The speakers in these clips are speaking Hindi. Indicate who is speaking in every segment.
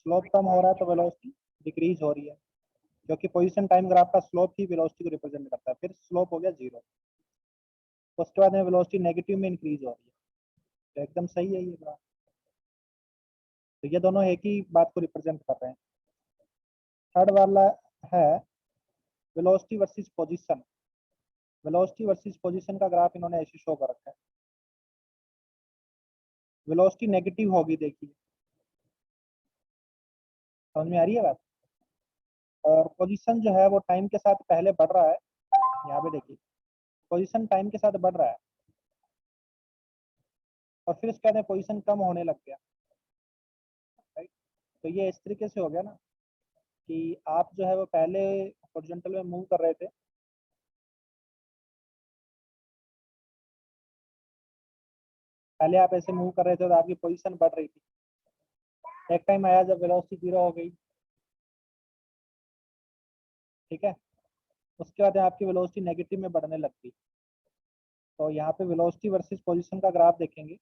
Speaker 1: स्लोप कम हो रहा है तो वेलोसिटी डिक्रीज हो रही है, क्योंकि पोजीशन टाइम ग्राफ का स्लोप ही वेलोसिटी को रिप्रेजेंट करता है। फिर स्लोप हो गया 0, उसके बाद में वेलोसिटी नेगेटिव में इंक्रीज हो रही है, तो एकदम सही है ये ग्राफ। तो ये दोनों एक ही बात को रिप्रेजेंट कर रहे हैं। थर्ड वाला है velocity versus position. Velocity versus position का ग्राफ इन्होंने ऐसे शो कर रखा है। वेलोसिटी नेगेटिव होगी, देखिए समझ में आ रही है बात। और पोजीशन जो है वो टाइम के साथ पहले बढ़ रहा है, यहाँ पे देखिए पोजीशन टाइम के साथ बढ़ रहा है, और फिर उसके बाद पोजीशन कम होने लग गया, राइट। तो ये इस तरीके से हो गया ना कि आप जो है वो पहले हॉरिजॉन्टल में मूव कर रहे थे, पहले आप ऐसे मूव कर रहे थे तो आपकी पोजीशन बढ़ रही थी। एक टाइम आया जब वेलोसिटी 0 हो गई, ठीक है, उसके बाद आपकी वेलोसिटी नेगेटिव में बढ़ने लग गई। तो यहाँ पे वेलोसिटी वर्सेस पोजीशन का ग्राफ देखेंगे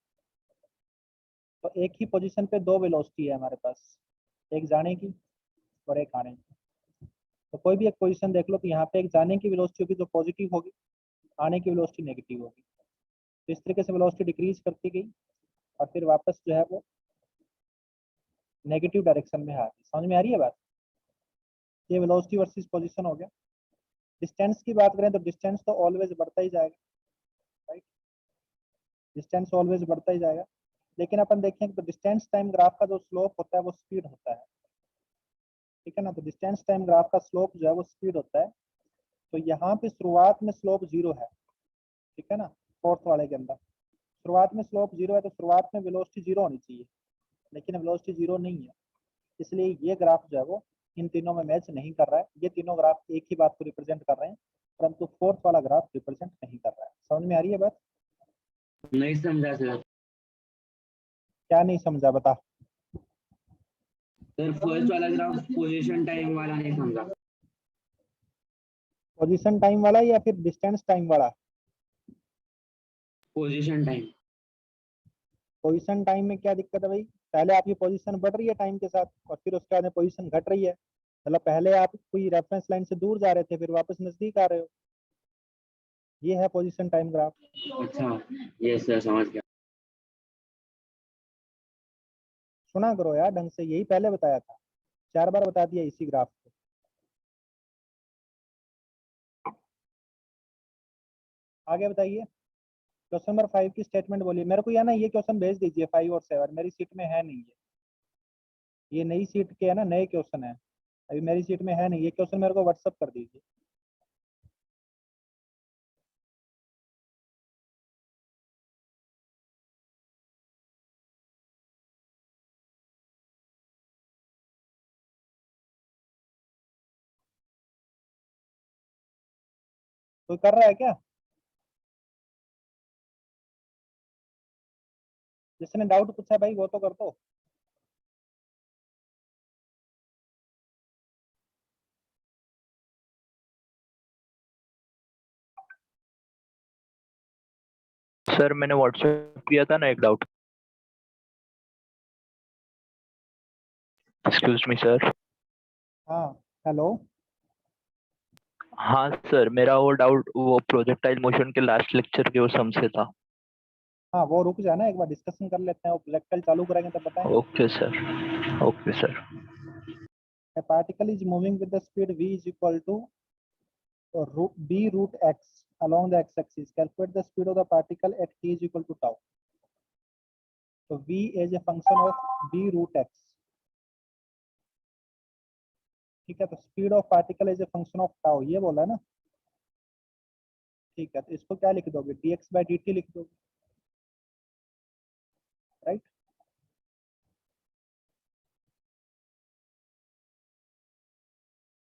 Speaker 1: तो एक ही पोजीशन पे दो वेलोसिटी है हमारे पास, एक जाने की और एक आने की। तो कोई भी एक पोजीशन देख लो तो यहाँ पे एक जाने की वेलोसिटी होगी जो पॉजिटिव होगी, आने की वेलोसिटी नेगेटिव होगी। तो इस तरीके से वेलोसिटी डिक्रीज करती गई और फिर वापस जो है वो नेगेटिव डायरेक्शन में आ गई। समझ में आ रही है बात। ये वेलोसिटी वर्सेस पोजीशन हो गया। डिस्टेंस की बात करें तो डिस्टेंस तो ऑलवेज बढ़ता ही जाएगा, राइट, डिस्टेंस ऑलवेज बढ़ता ही जाएगा। लेकिन अपन देखें तो डिस्टेंस टाइम ग्राफ का जो स्लोप होता है वो स्पीड होता है, ठीक है ना। तो डिस्टेंस टाइम ग्राफ का स्लोप जो है वो स्पीड होता है। तो यहाँ पे शुरुआत में स्लोप 0 है, ठीक है ना, फोर्थ वाले के अंदर शुरुआत में स्लोप 0 है, तो शुरुआत में वेलोसिटी 0 होनी चाहिए, लेकिन वेलोसिटी 0 नहीं है। इसलिए ये ग्राफ जो है वो इन तीनों में मैच नहीं कर रहा है। ये तीनों ग्राफ एक ही बात को रिप्रेजेंट कर रहे हैं, परंतु फोर्थ वाला ग्राफ रिप्रेजेंट नहीं कर रहा है। समझ में आ रही है बात।
Speaker 2: नहीं समझा सर।
Speaker 1: क्या नहीं समझा, बता।
Speaker 2: सर फर्स्ट वाला ग्राफ पोजीशन टाइम वाला नहीं समझा।
Speaker 1: पोजीशन टाइम वाला या फिर डिस्टेंस टाइम वाला।
Speaker 2: Position time.
Speaker 1: पोजीशन टाइम में क्या दिक्कत है भाई, पहले आपकी पोजीशन बढ़ रही है टाइम के साथ और फिर उसके बाद पोजीशन घट रही है। मतलब पहले आप कोई रेफरेंस लाइन से दूर जा रहे थे, फिर वापस नजदीक आ रहे हो। ये है पोजीशन टाइम ग्राफ।
Speaker 2: अच्छा, ये सर समझ गया।
Speaker 1: सुना करो यार ढंग से, यही पहले बताया था, 4 बार बता दिया इसी ग्राफ को। आगे बताइए, क्वेश्चन नंबर 5 की स्टेटमेंट बोलिए। मेरे को या ना ये क्वेश्चन भेज दीजिए 5 और 7, मेरी सीट में है नहीं ये नई सीट के है ना, नए क्वेश्चन है, अभी मेरी सीट में है नहीं। ये क्वेश्चन मेरे को व्हाट्सअप कर दीजिए। कोई कर रहा है क्या, जिसने डाउट पूछा भाई वो तो कर दो।
Speaker 3: सर मैंने व्हाट्सएप किया था ना एक डाउट। Excuse me sir.
Speaker 1: हाँ हेलो।
Speaker 3: हाँ सर, मेरा वो डाउट वो प्रोजेक्टाइल मोशन के लास्ट लेक्चर के वो सम से था।
Speaker 1: हाँ वो रुक जाना, एक बार डिस्कशन कर लेते हैं, वो प्रोजेक्टाइल चालू करेंगे तब बताएंगे।
Speaker 3: Okay sir, okay sir.
Speaker 1: A particle is moving with the speed v is equal to b root x along the x-axis. Calculate the speed of the particle at t is equal to tau. So v is a function of b root x, ठीक है। तो speed of particle is a function of tau, ये बोला है ना, ठीक है। तो इसको क्या लिख दोगे, dx by dt लिख दोगे, राइट।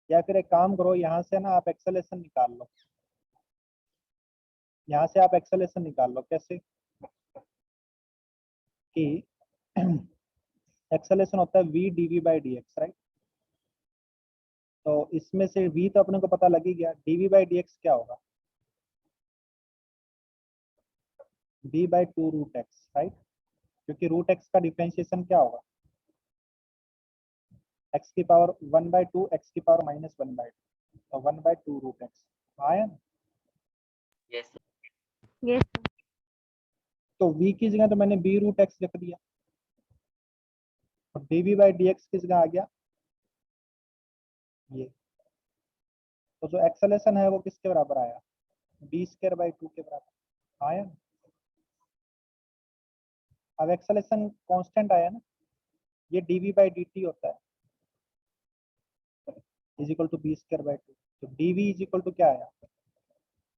Speaker 1: या फिर एक काम करो, यहाँ से ना आप एक्सेलेरेशन निकाल लो, यहाँ से आप एक्सेलेरेशन निकाल लो। कैसे कि एक्सेलेरेशन होता है v dv by dx, right. तो इसमें से v तो अपने को पता लग ही गया, dv by dx क्या होगा, b by 2 root x, right. क्योंकि रूट एक्स का डिफरेंशिएशन क्या होगा, एक्स की पावर 1/2 एक्स की पावर -1/2 तो 1/2 रूट एक्स आया ना।
Speaker 2: Yes
Speaker 4: yes sir.
Speaker 1: तो v की जगह तो मैंने b रूट एक्स लिख दिया और dv/dx की जगह आ गया ये। तो जो एक्सेलेरेशन है वो किसके बराबर आया, b²/2 के बराबर आया ना। अब एक्सेलेरेशन कांस्टेंट आया ना, ये dv/dt होता है इज इक्वल टू b²/2। तो dv इज इक्वल टू क्या आया,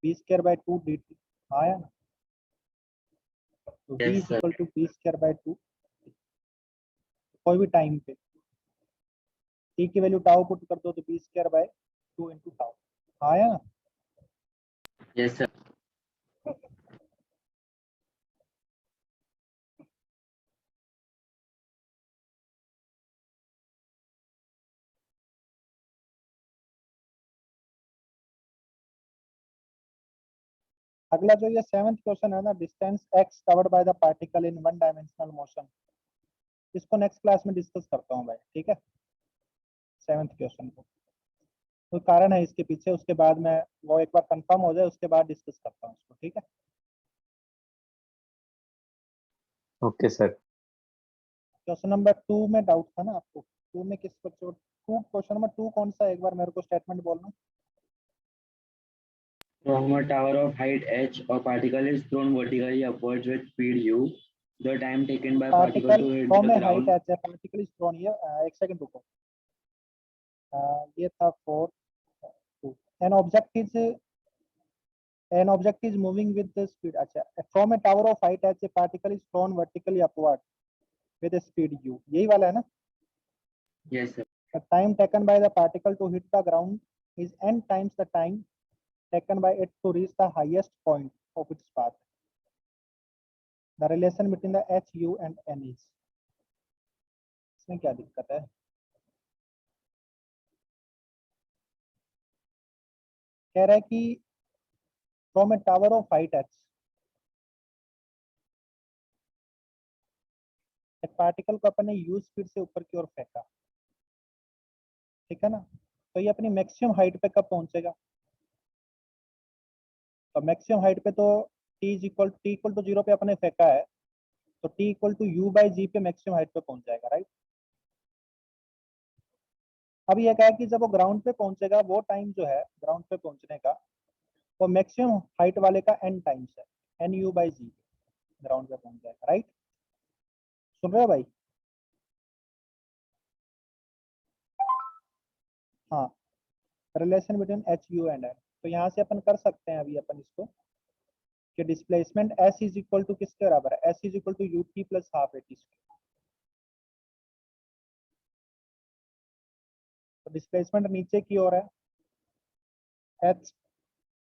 Speaker 1: b²/2 dt आया ना। तो v
Speaker 2: yes
Speaker 1: is
Speaker 2: sir.
Speaker 1: Equal to b²/2 कोई भी टाइम पे t की वैल्यू टाउ पुट कर दो तो b²/2 इंटू टाउ आया ना।
Speaker 2: Yes sir.
Speaker 1: अगला जो ये 7th क्वेश्चन है ना, distance x covered by the particle in one dimensional motion, इसको नेक्स्ट क्लास में डिस्कस करता हूँ भाई, ठीक है। 7th क्वेश्चन को कोई कारण है इसके पीछे, उसके बाद मैं वो एक बार कंफर्म हो जाए उसके बाद डिस्कस करता हूँ उसको, ठीक है।
Speaker 5: Okay sir.
Speaker 1: क्वेश्चन नंबर 2 में डाउट था ना आपको, 2 में किस बच्चे को, क्वेश्चन नंबर 2 कौन सा है, एक बार मेरे को स्टेटमेंट बोलना।
Speaker 2: From a tower of height h, a particle is thrown vertically upwards with speed u. The time taken by particle
Speaker 1: particle
Speaker 2: to hit
Speaker 1: from
Speaker 2: the
Speaker 1: A height
Speaker 2: ground.
Speaker 1: H है, पार्टिकल इज थ्रोन, ये एक सेकंड रुको। ये था 4 2 an object is moving with the speed, अच्छा, from a tower of height h a particle is thrown vertically upward with a speed u, यही वाला है ना।
Speaker 2: Yes sir.
Speaker 1: The time taken by the particle to hit the ground is n times the time taken by it to reach the highest point of its path. The relation between the h, u and n is, इसमें क्या दिक्कत है। कह रहा है कि from A tower of height h एक पार्टिकल को अपने u स्पीड से ऊपर की ओर फेंका, ठीक है ना। तो ये अपनी मैक्सिमम हाइट पे कब पहुंचेगा, तो मैक्सिमम हाइट पे तो t इक्वल टू 0 पे अपने फेंका है, तो t इक्वल टू u/g पे मैक्सिमम हाइट पे पहुंच जाएगा, राइट। अब ये कहा है कि जब वो ग्राउंड पे पहुंचेगा, वो टाइम जो है ग्राउंड पे पहुंचने का, वो मैक्सिमम हाइट वाले का n टाइम्स है, nu/g ग्राउंड पे पहुंच जाएगा, राइट। सुन रहे हो भाई, हाँ, relation between h, u and n। तो यहाँ से अपन कर सकते हैं अभी अपन इसको कि displacement s is equal to किसके बराबर है, s is equal to ut plus half at square. तो डिस्प्लेसमेंट नीचे की ओर है, h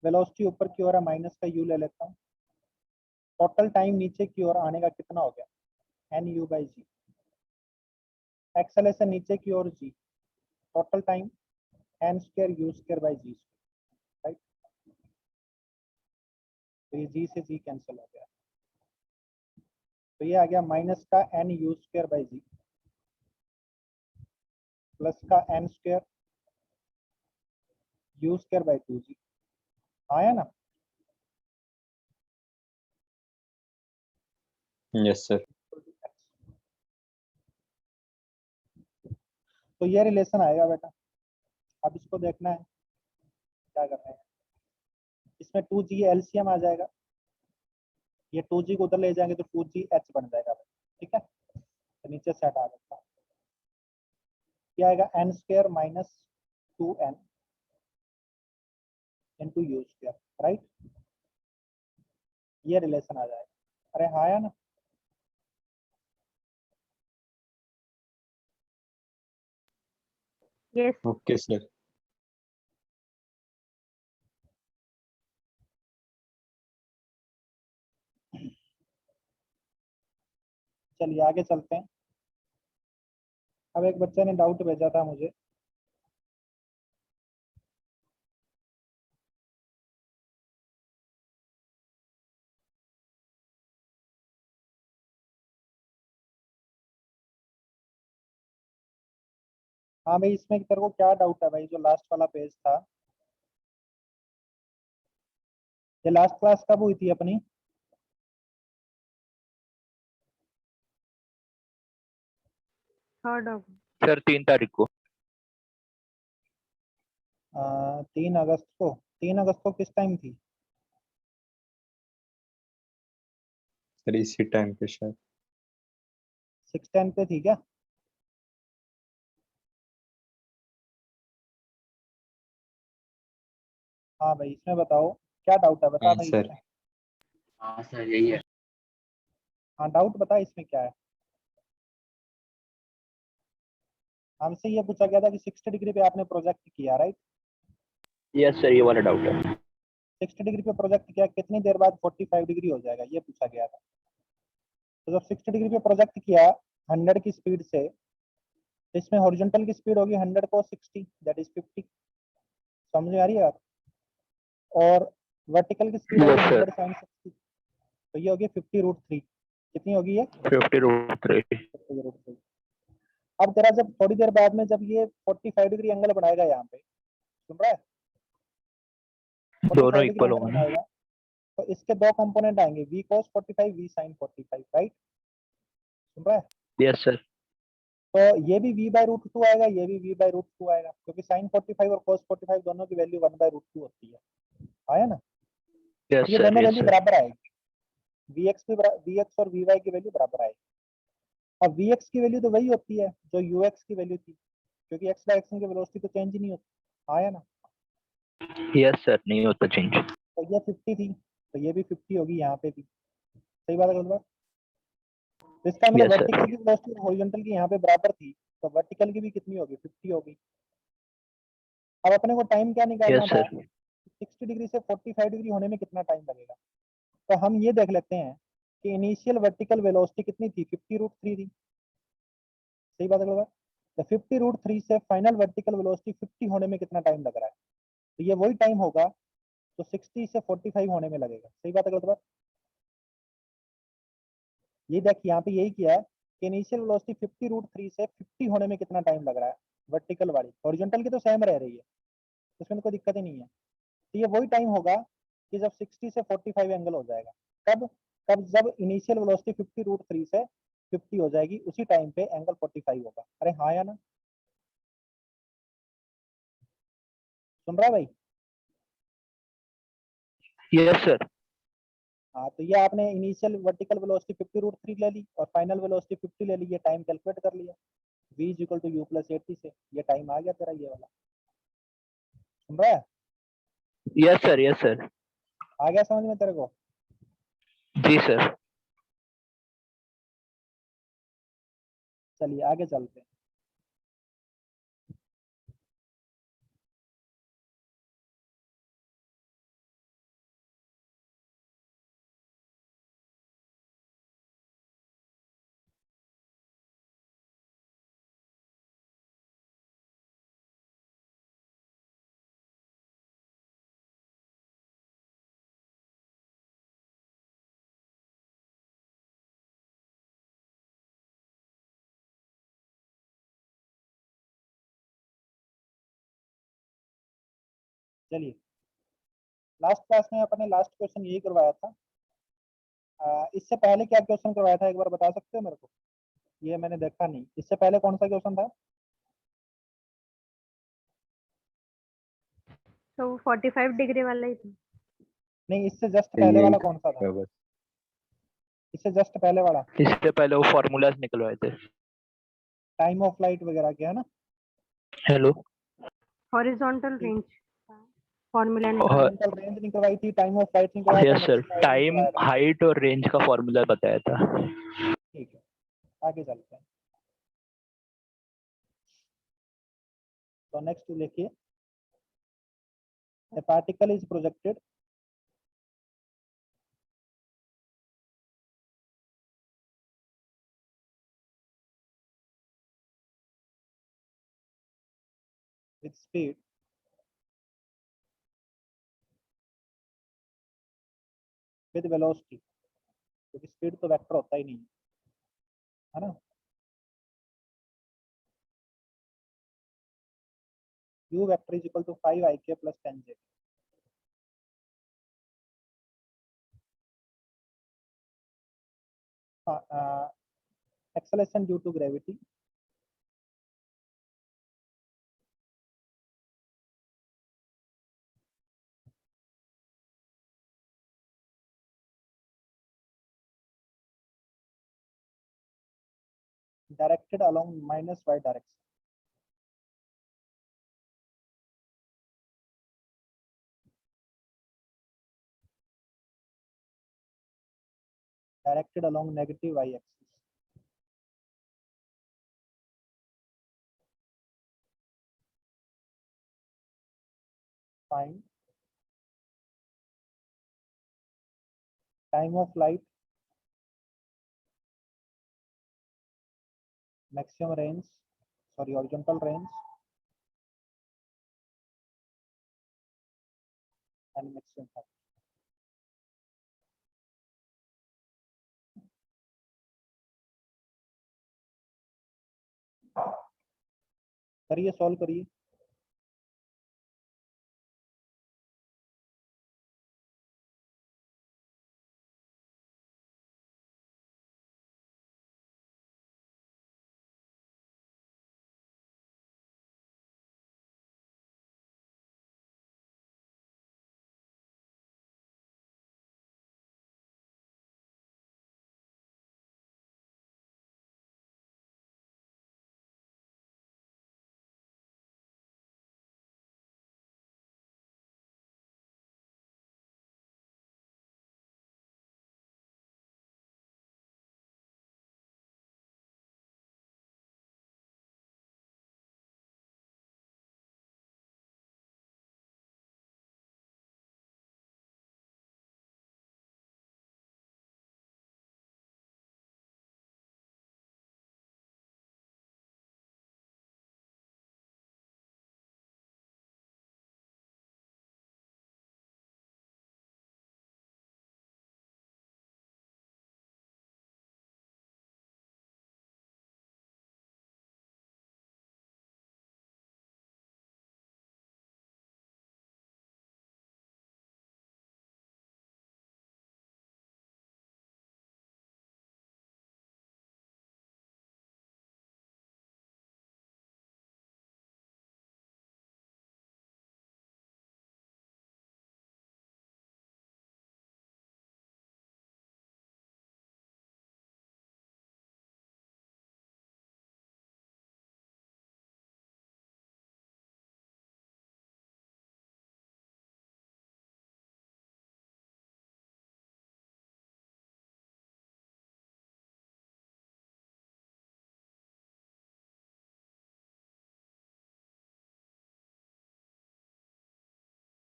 Speaker 1: वेलोसिटी ऊपर की ओर है, माइनस का u ले लेता हूँ। टोटल टाइम नीचे की ओर आने का कितना हो गया, nu/g। एक्सेलेरेशन नीचे की ओर g, total time n² u²/g, right. तो ये g से g कैंसिल हो गया, तो ये आ गया माइनस का n u²/g प्लस का n² u²/2g आया ना।
Speaker 5: Yes sir.
Speaker 1: तो ये रिलेशन आएगा बेटा। अब इसको देखना है क्या करना है, इसमें 2g एलसीएम आ जाएगा, ये 2g को उधर ले जाएंगे तो 2gh बन जाएगा, ठीक है। तो नीचे से हटा देता हूँ, क्या आएगा n² minus 2n into u², right. ये रिलेशन आ जाएगा, अरे हाँ आया ना।
Speaker 4: यस।
Speaker 5: Okay sir.
Speaker 1: चलिए आगे चलते हैं। अब एक बच्चे ने डाउट भेजा था मुझे, हाँ भाई, इसमें तेरे को क्या डाउट है भाई, जो लास्ट वाला पेज था, ये लास्ट क्लास कब हुई थी अपनी?
Speaker 4: थर्ड ऑफ
Speaker 3: सर 3 तारीख को।
Speaker 1: 3 अगस्त को। 3 अगस्त को किस टाइम थी?
Speaker 5: सर इसी टाइम पे शायद।
Speaker 1: 6:10 पे थी क्या? हाँ भाई, इसमें बताओ क्या डाउट है, बता
Speaker 5: हाँ
Speaker 1: भाई
Speaker 5: सर।
Speaker 1: इसमें।
Speaker 2: हाँ सर यही है।
Speaker 1: हाँ, डाउट बता इसमें क्या है। हमसे ये पूछा गया था कि 60 डिग्री पे आपने प्रोजेक्ट किया, राइट?
Speaker 3: यस सर, ये वाला डाउट है।
Speaker 1: 60 डिग्री पे प्रोजेक्ट किया, कितनी देर बाद 45 डिग्री हो जाएगा, ये पूछा गया था। तो जब 60 डिग्री पे प्रोजेक्ट किया 100 की स्पीड से, तो इसमें हॉरिजॉन्टल की स्पीड होगी 100 को 60, दैट इज 50। समझ में आ रही है बात? और वर्टिकल की स्पीड होगी
Speaker 3: यस सर।
Speaker 1: 100 साइन 60, तो ये होगी 50√3। कितनी होगी ये?
Speaker 3: 50√3।
Speaker 1: 50√3। अब तेरा जब थोड़ी देर बाद में जब ये 45 डिग्री एंगल बनाएगा, यहाँ पे सुन रहा है, 45
Speaker 3: दोनों
Speaker 1: डिग्री
Speaker 3: इक्वल
Speaker 1: एंगल
Speaker 3: होंगे ना?
Speaker 1: बनाएगा, तो इसके दो कंपोनेंट आएंगे, v cos 45, v sin 45, right? सुन रहा है?
Speaker 3: Yes sir.
Speaker 1: तो ये भी v/√2 आएगा, ये भी v/√2 आएगा, क्योंकि sin 45 और cos 45 दोनों की वैल्यू 1/√2 होती है। आया ना?
Speaker 3: यस
Speaker 1: ये
Speaker 3: सर।
Speaker 1: दोनों
Speaker 3: यस
Speaker 1: वैल्यू
Speaker 3: सर।
Speaker 1: बराबर आएगी, vx और vy की वैल्यू बराबर आएगी। अब vx की वैल्यू तो वही होती है जो ux की वैल्यू थी, क्योंकि x डायरेक्शन की वेलोसिटी तो चेंज ही नहीं होती। आया ना?
Speaker 3: यस सर, नहीं होता चेंज।
Speaker 1: तो ये 50 थी, तो ये भी 50 होगी यहाँ पे भी। सही बात है गलत बात? तो इसका मतलब
Speaker 3: यस
Speaker 1: वर्टिकल
Speaker 3: सर।
Speaker 1: की वेलोसिटी और हॉरिजॉन्टल की यहाँ पे बराबर थी, तो वर्टिकल की भी कितनी होगी? 50 होगी। अब अपने को टाइम क्या निकालना
Speaker 3: यस
Speaker 1: था?
Speaker 3: सर।
Speaker 1: 60 डिग्री से 45 डिग्री होने में कितना टाइम लगेगा। तो हम ये देख लेते हैं कि इनिशियल वर्टिकल वेलोसिटी कितनी थी? 50√3 थी। सही बात है गलत बात? तो 50√3 से फाइनल वर्टिकल वेलोसिटी 50 होने में कितना टाइम लग रहा है? तो ये वही टाइम होगा तो 60 से 45 होने में लगेगा। सही बात है गलत बात? ये देख, यहाँ पे यही किया है कि इनिशियल वेलोसिटी 50√3 से 50 होने में कितना टाइम लग रहा है, वर्टिकल वाली। हॉरिजॉन्टल की तो सेम रह रही है, उसमें तो कोई दिक्कत ही नहीं है। तो ये वही टाइम होगा कि जब 60 से 45 एंगल हो जाएगा। कब? कब जब इनिशियल वेलोसिटी 50√3 से 50 हो जाएगी, उसी टाइम पे एंगल 45 होगा। अरे हाँ या ना? सुन रहा है भाई?
Speaker 3: Yes sir.
Speaker 1: हाँ, तो ये आपने इनिशियल वर्टिकल वेलोसिटी 50√3 ले ली और फाइनल वेलोसिटी 50 ले ली, ये टाइम कैलकुलेट कर लिया v = u + 80 से। ये टाइम आ गया तेरा ये वाला। सुन रहा है?
Speaker 3: Yes sir. Yes sir.
Speaker 1: आ गया समझ में तेरे को?
Speaker 3: जी सर।
Speaker 1: चलिए आगे चलते हैं। चलिए, लास्ट क्लास में अपने लास्ट क्वेश्चन यही करवाया था। इससे पहले क्या क्वेश्चन करवाया था, एक बार बता सकते हो मेरे को? ये मैंने देखा नहीं, इससे पहले कौन सा क्वेश्चन था?
Speaker 4: तो 45 डिग्री वाला ही था।
Speaker 1: नहीं, इससे जस्ट पहले
Speaker 5: यही
Speaker 1: वाला कौन सा था?
Speaker 5: था बस।
Speaker 1: इससे जस्ट पहले वाला
Speaker 3: इससे पहले वो फॉर्मूलाज निकलवाए थे।
Speaker 1: टाइम ऑफ फ्लाइट वगैरह के, है ना?
Speaker 3: हेलो।
Speaker 4: हॉरिजॉन्टल रेंज फॉर्मूला
Speaker 3: और
Speaker 4: निकाल।
Speaker 1: हॉरिजॉन्टल रेंज निकलवाई थी, टाइम ऑफ फ्लाइट निकलवाया था,
Speaker 3: yes sir,
Speaker 1: maximum height
Speaker 3: time,
Speaker 1: निकलवाया था।
Speaker 3: हाइट और रेंज का फॉर्मूला बताया था।
Speaker 1: ठीक है, आगे चलते हैं। तो नेक्स्ट देखिए, a particle is projected with speed with velocity, क्योंकि स्पीड तो वेक्टर होता ही नहीं है ना? u vector is equal to 5ik plus 10j. Acceleration due to gravity. Directed along minus y direction. Directed along negative y axis. Find time of light, maximum range, sorry, horizontal range, and maximum height. करिए, सॉल्व करिए.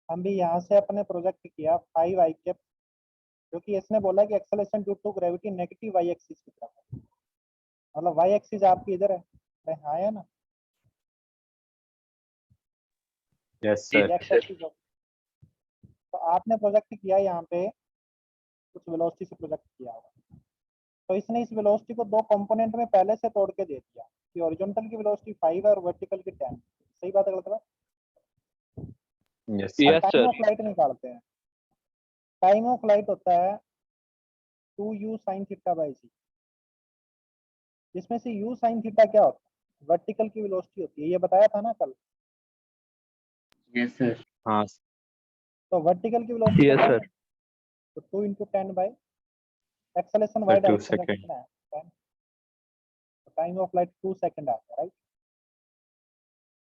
Speaker 1: हम भी यहाँ से अपने प्रोजेक्ट किया 5 ik, क्योंकि इसने बोला कि acceleration due to gravity negative y axis की तरफ है, मतलब y एक्सिस आपकी इधर है. अरे हाँ है ना.
Speaker 5: Yes, sir.
Speaker 1: ये x एक्सिस हो. तो आपने प्रोजेक्ट किया यहाँ पे कुछ वेलोसिटी से प्रोजेक्ट किया होगा, तो इसने इस वेलोसिटी को दो कंपोनेंट में पहले से तोड़ के दे दिया कि हॉरिजॉन्टल की वेलोसिटी 5 है और वर्टिकल की 10. सही बात है, गलत बात?
Speaker 5: Yes,
Speaker 3: Yes,
Speaker 1: time
Speaker 3: sir.
Speaker 1: Of light निकालते हैं. टाइम ऑफ लाइट होता है 2u sin theta by c. जिसमें से u sin थीटा क्या होता है? वर्टिकल की वेलोसिटी होती है, ये बताया था ना कल.
Speaker 2: Yes, sir.
Speaker 5: हाँ,
Speaker 1: तो वर्टिकल की वेलोसिटी
Speaker 3: Yes, sir.
Speaker 1: तो 2 into 10 by acceleration
Speaker 5: Sir,
Speaker 1: y
Speaker 5: 2
Speaker 1: direction में
Speaker 5: second.
Speaker 1: कितना है? 10. टाइम ऑफ लाइट 2 सेकंड आता है, राइट.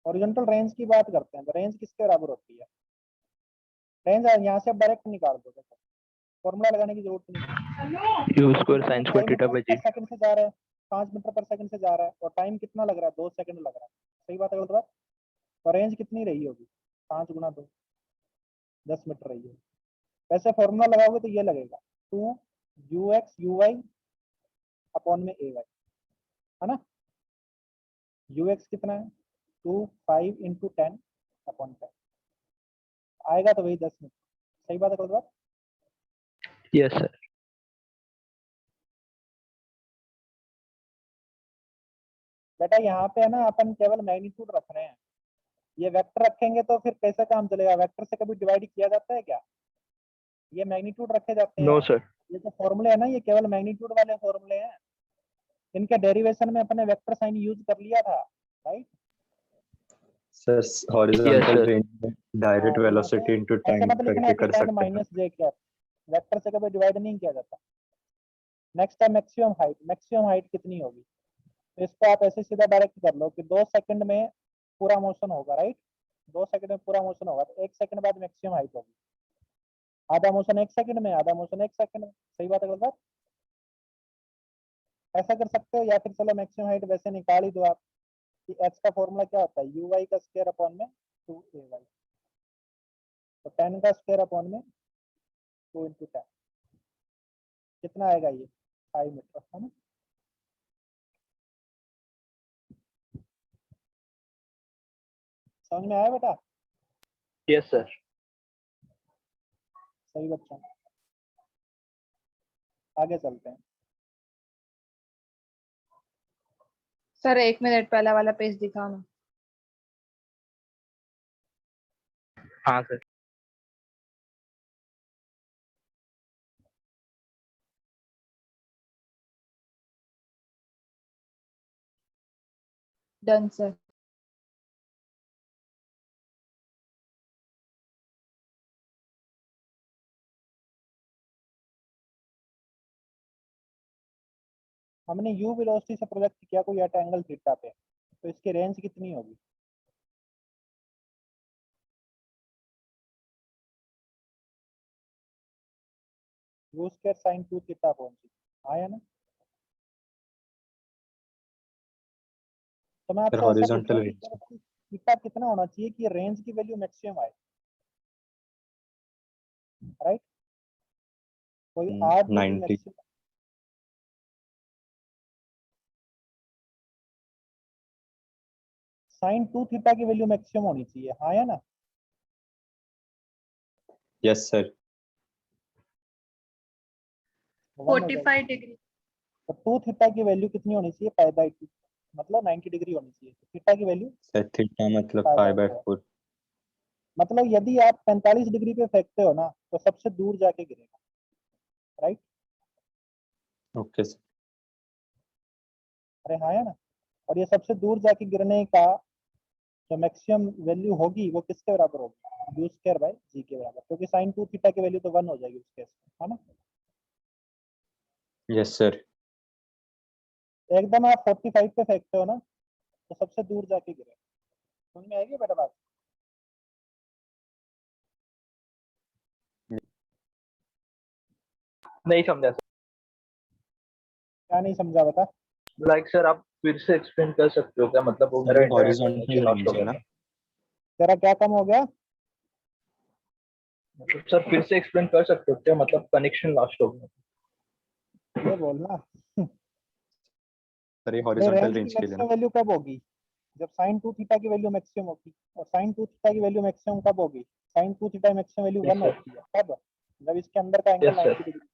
Speaker 1: हॉरिजॉन्टल रेंज की बात करते हैं, तो रेंज किसके बराबर होती है? रेंज यहाँ से आप डायरेक्ट निकाल दो, देखो फॉर्मूला लगाने की जरूरत नहीं.
Speaker 3: U square sin square theta by g.
Speaker 1: Second से जा रहा है, 5 मीटर पर सेकंड से जा रहा है, और टाइम कितना लग रहा है? 2 सेकंड लग रहा है. सही बात है, गलत बात? तो रेंज कितनी रही होगी? 5 गुना 2, 10 मीटर रही है. वैसे फॉर्मूला लगाओगे तो ये लगेगा 2 ux uy अपॉन में ay, है ना. ux कितना है? 2 5 इंटू 10 अपॉन 10 आएगा, तो वही 10 मीटर. सही बात है, गलत बात?
Speaker 3: Yes, sir.
Speaker 1: बेटा यहाँ पे है ना, अपन केवल मैग्नीट्यूड रख रहे हैं. ये वेक्टर रखेंगे तो फिर कैसे काम चलेगा? वेक्टर से कभी डिवाइड किया जाता है क्या? ये मैग्नीट्यूड रखे जाते हैं।
Speaker 3: No sir.
Speaker 1: ये जो फॉर्मूले है ना, ये केवल मैग्नीट्यूड वाले फॉर्मूले हैं। इनके डेरिवेशन में अपने वेक्टर साइन यूज कर लिया था, right?
Speaker 5: Sir horizontal
Speaker 3: sir.
Speaker 5: Range में डायरेक्ट
Speaker 1: हाँ,
Speaker 5: वेलोसिटी इनटू
Speaker 1: ऐसे
Speaker 5: टाइम
Speaker 1: मत लिखना
Speaker 5: करके
Speaker 1: कि
Speaker 5: कर
Speaker 1: 10
Speaker 5: सकते हैं।
Speaker 1: माइनस जे कैप, वेक्टर से कभी डिवाइड नहीं किया जाता। नेक्स्ट है मैक्सिमम हाइट। मैक्सिमम हाइट कितनी होगी? तो इसको आप ऐसे सीधा डायरेक्ट कर लो कि 2 सेकंड में पूरा मोशन होगा, राइट? 2 सेकंड में पूरा मोशन होगा तो 1 सेकंड बाद मैक्सिमम हाइट होगी। आधा मोशन 1 सेकंड में, आधा मोशन 1 सेकंड में। सही बात है गलत बात? ऐसा कर सकते हो, या फिर चलो मैक्सिमम हाइट वैसे निकाल ही दो आप कि एच का फॉर्मूला क्या होता है, यू वाई का स्क्वायर अपॉन में 2ay। तो 10 का स्क्वायर अपॉन में 2 इंटू 10 कितना आएगा? ये 5 मीटर है ना। समझ में आया बेटा?
Speaker 3: Yes sir.
Speaker 1: सही बच्चों, आगे चलते हैं।
Speaker 6: सर 1 मिनट पहला वाला पेज दिखाओ ना।
Speaker 3: हाँ सर।
Speaker 6: Done sir.
Speaker 1: हमने u वेलोसिटी से प्रोजेक्ट किया कोई एट एंगल थीटा पे, तो इसकी रेंज कितनी होगी? u स्क्वायर साइन 2 थीटा कौन सी आया ना? तो मैं
Speaker 5: सर
Speaker 1: आपसे ऐसा
Speaker 5: हॉरिजॉन्टल
Speaker 1: पूछूं कि
Speaker 5: रेंज।
Speaker 1: थीटा कितना होना चाहिए कि रेंज की वैल्यू मैक्सिमम आए, राइट? कोई 8 डिग्री
Speaker 5: 90।
Speaker 1: मैक्सिमम। साइन 2 थीटा की वैल्यू मैक्सिमम होनी चाहिए, हाँ या ना?
Speaker 5: Yes sir.
Speaker 6: 45 डिग्री।
Speaker 1: तो 2 थीटा की वैल्यू कितनी होनी चाहिए? पाई बाई 2, मतलब 90 डिग्री होनी चाहिए। तो थीटा की वैल्यू
Speaker 5: सर थीटा मतलब
Speaker 1: पाई
Speaker 5: पाई
Speaker 1: बाई
Speaker 5: बाय
Speaker 1: 4।
Speaker 5: 4।
Speaker 1: मतलब यदि आप 45 डिग्री पे फेंकते हो ना तो सबसे दूर जाके गिरेगा, राइट?
Speaker 5: Okay sir.
Speaker 1: अरे हाँ या ना? और ये सबसे दूर जाके गिरने का जो मैक्सिमम वैल्यू होगी वो किसके बराबर होगी? यू स्क्वायर बाय जी के बराबर, क्योंकि साइन 2 थीटा की वैल्यू तो 1 हो जाएगी उस केस में, है ना?
Speaker 5: Yes sir.
Speaker 1: एकदम आप 45 पे फेंकते हो ना तो सबसे दूर जाके गिरेगा। समझ में आएगी बेटा बात?
Speaker 3: नहीं समझा सर।
Speaker 1: क्या नहीं समझा बता?
Speaker 3: लाइक सर आप फिर से एक्सप्लेन कर सकते हो क्या? मतलब वो मेरा इंटरनेट
Speaker 5: हॉरिजॉन्टल
Speaker 3: लॉस्ट हो
Speaker 5: रेंज है
Speaker 3: गया
Speaker 5: ना?
Speaker 3: था।
Speaker 1: तेरा क्या कम हो गया?
Speaker 3: मतलब सर फिर से एक्सप्लेन कर सकते हो क्या? मतलब कनेक्शन लॉस्ट हो गया।
Speaker 1: ये बोलना।
Speaker 5: सर ये
Speaker 1: अरे
Speaker 5: हॉरिजॉन्टल
Speaker 1: रेंज की
Speaker 5: रेंज के लिए
Speaker 1: मैक्सिमम
Speaker 5: ना?
Speaker 1: वैल्यू कब होगी? जब साइन 2 थीटा की वैल्यू मैक्सिमम होगी। और साइन 2 थीटा की वैल्यू मैक्सिमम कब होगी? Sine 2 theta maximum value
Speaker 3: yes
Speaker 1: 1
Speaker 3: sir.
Speaker 1: होती है कब? जब इसके अंदर का एंगल
Speaker 3: यस
Speaker 1: 90
Speaker 3: सर।
Speaker 1: डिग्री।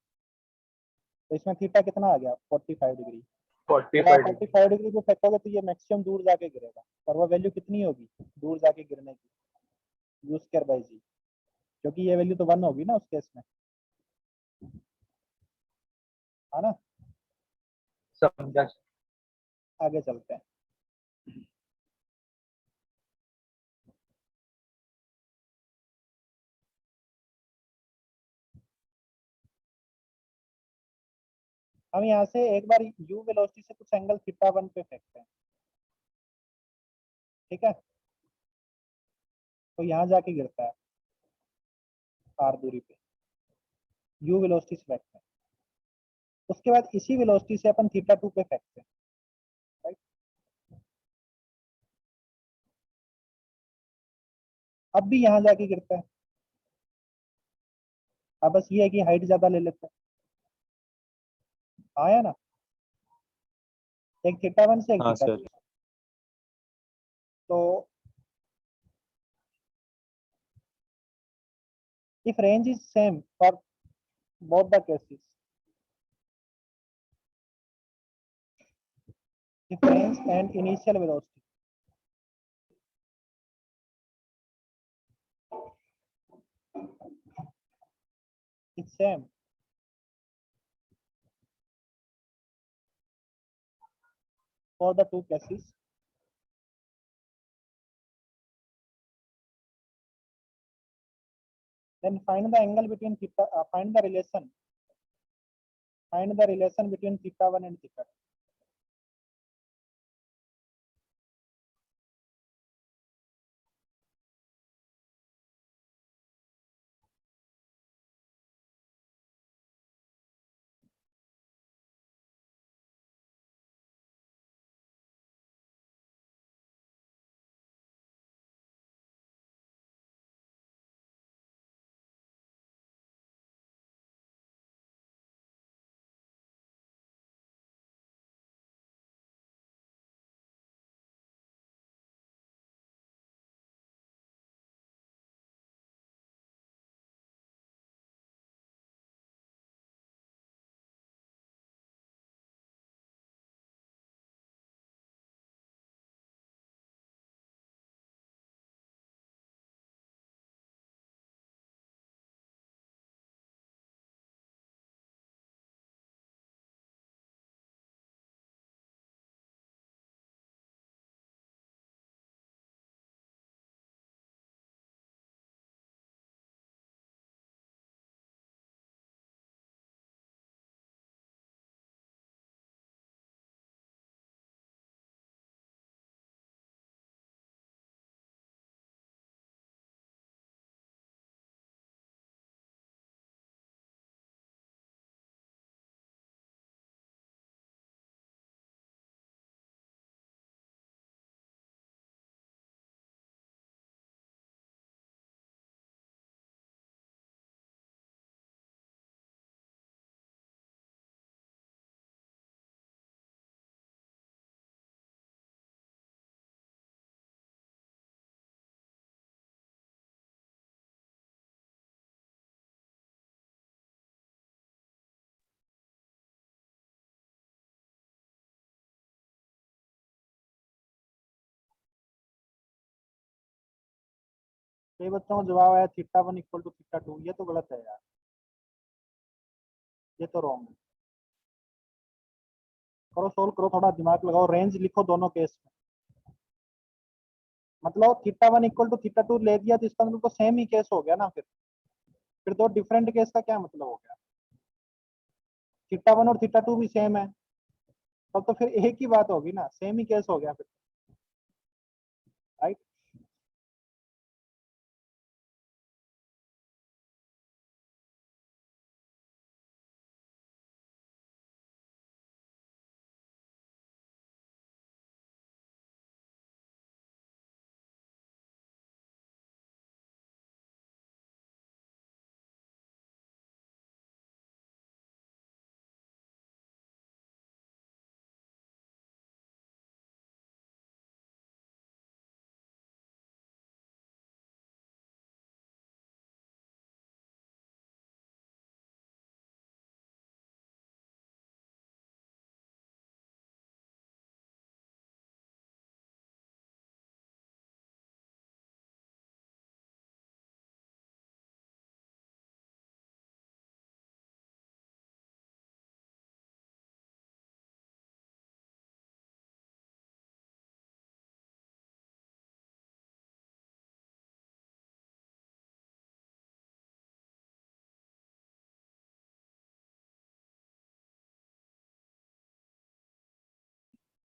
Speaker 1: तो इसमें थीटा कितना आ गया? 45 डिग्री। जब आप
Speaker 3: 45 डिग्री।
Speaker 1: 45 डिग्री पे फेंकोगे तो ये मैक्सिमम दूर जाके गिरेगा। और वो वैल्यू कितनी होगी दूर जाके गिरने की? यू स्क्वायर बाई जी, क्योंकि ये वैल्यू तो 1 होगी ना उस केस में, है ना?
Speaker 3: समझा सर।
Speaker 1: आगे चलते हैं। हम यहाँ से एक बार u वेलोसिटी से कुछ एंगल थीटा 1 पे फेंकते हैं, ठीक है? तो यहाँ जाके गिरता है r दूरी पे, u वेलोसिटी से फेंकते हैं। उसके बाद इसी वेलोसिटी से अपन थीटा 2 पे फेंकते हैं, राइट? अब भी यहाँ जाके गिरता है। अब बस ये है कि हाइट ज्यादा ले लेते हैं, आया ना? एक थीटा 1 से एक
Speaker 5: हाँ
Speaker 1: थीटा
Speaker 5: सर।
Speaker 1: 2। तो if range is same for both the cases, if range and initial velocity It's same. For the two cases. Then find the angle between theta. Find the relation. Find the relation between theta 1 and theta 2. कई बच्चों को जवाब आया थीटा 1 इक्वल टू थीटा 2। ये तो गलत है यार, ये तो रॉन्ग है। करो सोल्व करो, थोड़ा दिमाग लगाओ, रेंज लिखो दोनों केस में। मतलब थीटा 1 इक्वल टू थीटा 2 ले दिया तो इसका मतलब तो सेम ही केस हो गया ना। फिर दो डिफरेंट केस का क्या मतलब हो गया? थीटा 1 और थीटा 2 भी सेम है, तब तो फिर एक ही बात होगी ना, सेम ही केस हो गया फिर, राइट।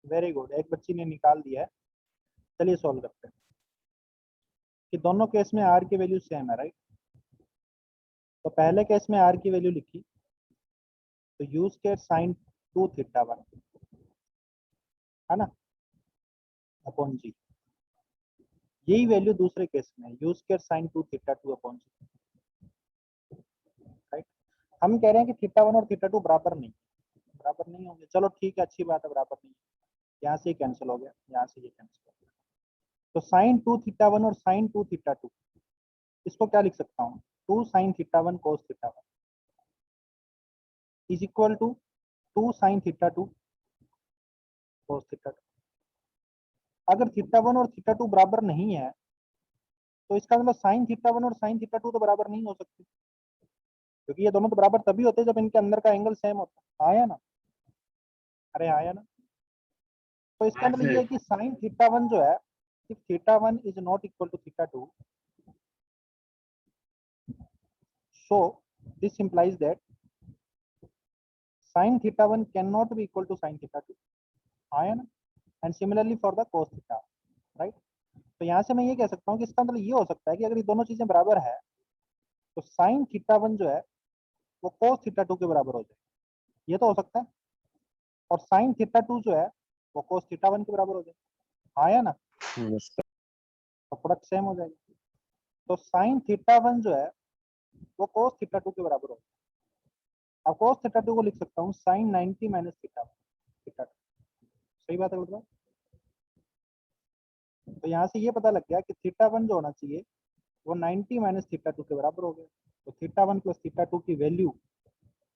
Speaker 1: वेरी गुड, एक बच्ची ने निकाल दिया है। चलिए सॉल्व करते हैं कि दोनों केस में आर की वैल्यू सेम है, राइट। तो पहले केस में आर की वैल्यू लिखी तो यू स्क्वायर साइन 2 थीटा 1 है ना, अपॉन जी। यही वैल्यू दूसरे केस में u square sine 2 theta 2 upon g, right. हम कह रहे हैं कि थीटा 1 और थीटा 2 बराबर नहीं होंगे। चलो ठीक है, अच्छी बात है, बराबर नहीं, यहाँ से कैंसिल हो गया, यहाँ से ये कैंसिल हो गया। तो साइन 2 थीटा 1 और साइन 2 थीटा 2, इसको क्या लिख सकता हूँ, 2 sine theta 1 cos theta 1 is equal to 2 sine theta 2 cos theta 2। अगर थीटा 1 और थीटा 2 बराबर नहीं है तो इसका मतलब साइन थीटा 1 और साइन थीटा 2 तो बराबर नहीं हो सकते। क्योंकि ये दोनों तो बराबर तभी होते हैं जब इनके अंदर का एंगल सेम होता है। आया ना? अरे आया ना? तो इसका
Speaker 2: हाँ,
Speaker 1: मतलब ये
Speaker 2: sir.
Speaker 1: है कि साइन थीटा वन जो है, if theta one is not equal to theta two, so this implies that sin theta 1 cannot be equal to sin theta 2. आया ना? And similarly for the cos theta, right? तो यहाँ से मैं ये कह सकता हूँ कि इसका मतलब ये हो सकता है कि अगर ये दोनों चीजें बराबर है तो sin theta 1 जो है वो cos theta 2 के बराबर हो जाए, ये तो हो सकता है। और sin theta 2 जो है वो cos theta 1 के बराबर हो जाए। आया ना?
Speaker 5: Yes, sir.
Speaker 1: तो प्रोडक्ट सेम हो जाएगी। तो sin theta 1 जो है वो cos theta 2 के बराबर हो जाए। अब cos theta 2 को लिख सकता हूँ sin 90 माइनस थीटा थीटा। सही बात है मतलब। तो यहाँ से ये पता लग गया कि थीटा 1 जो होना चाहिए वो 90 माइनस थीटा 2 के बराबर हो गया। तो थीटा 1 प्लस थीटा 2 की वैल्यू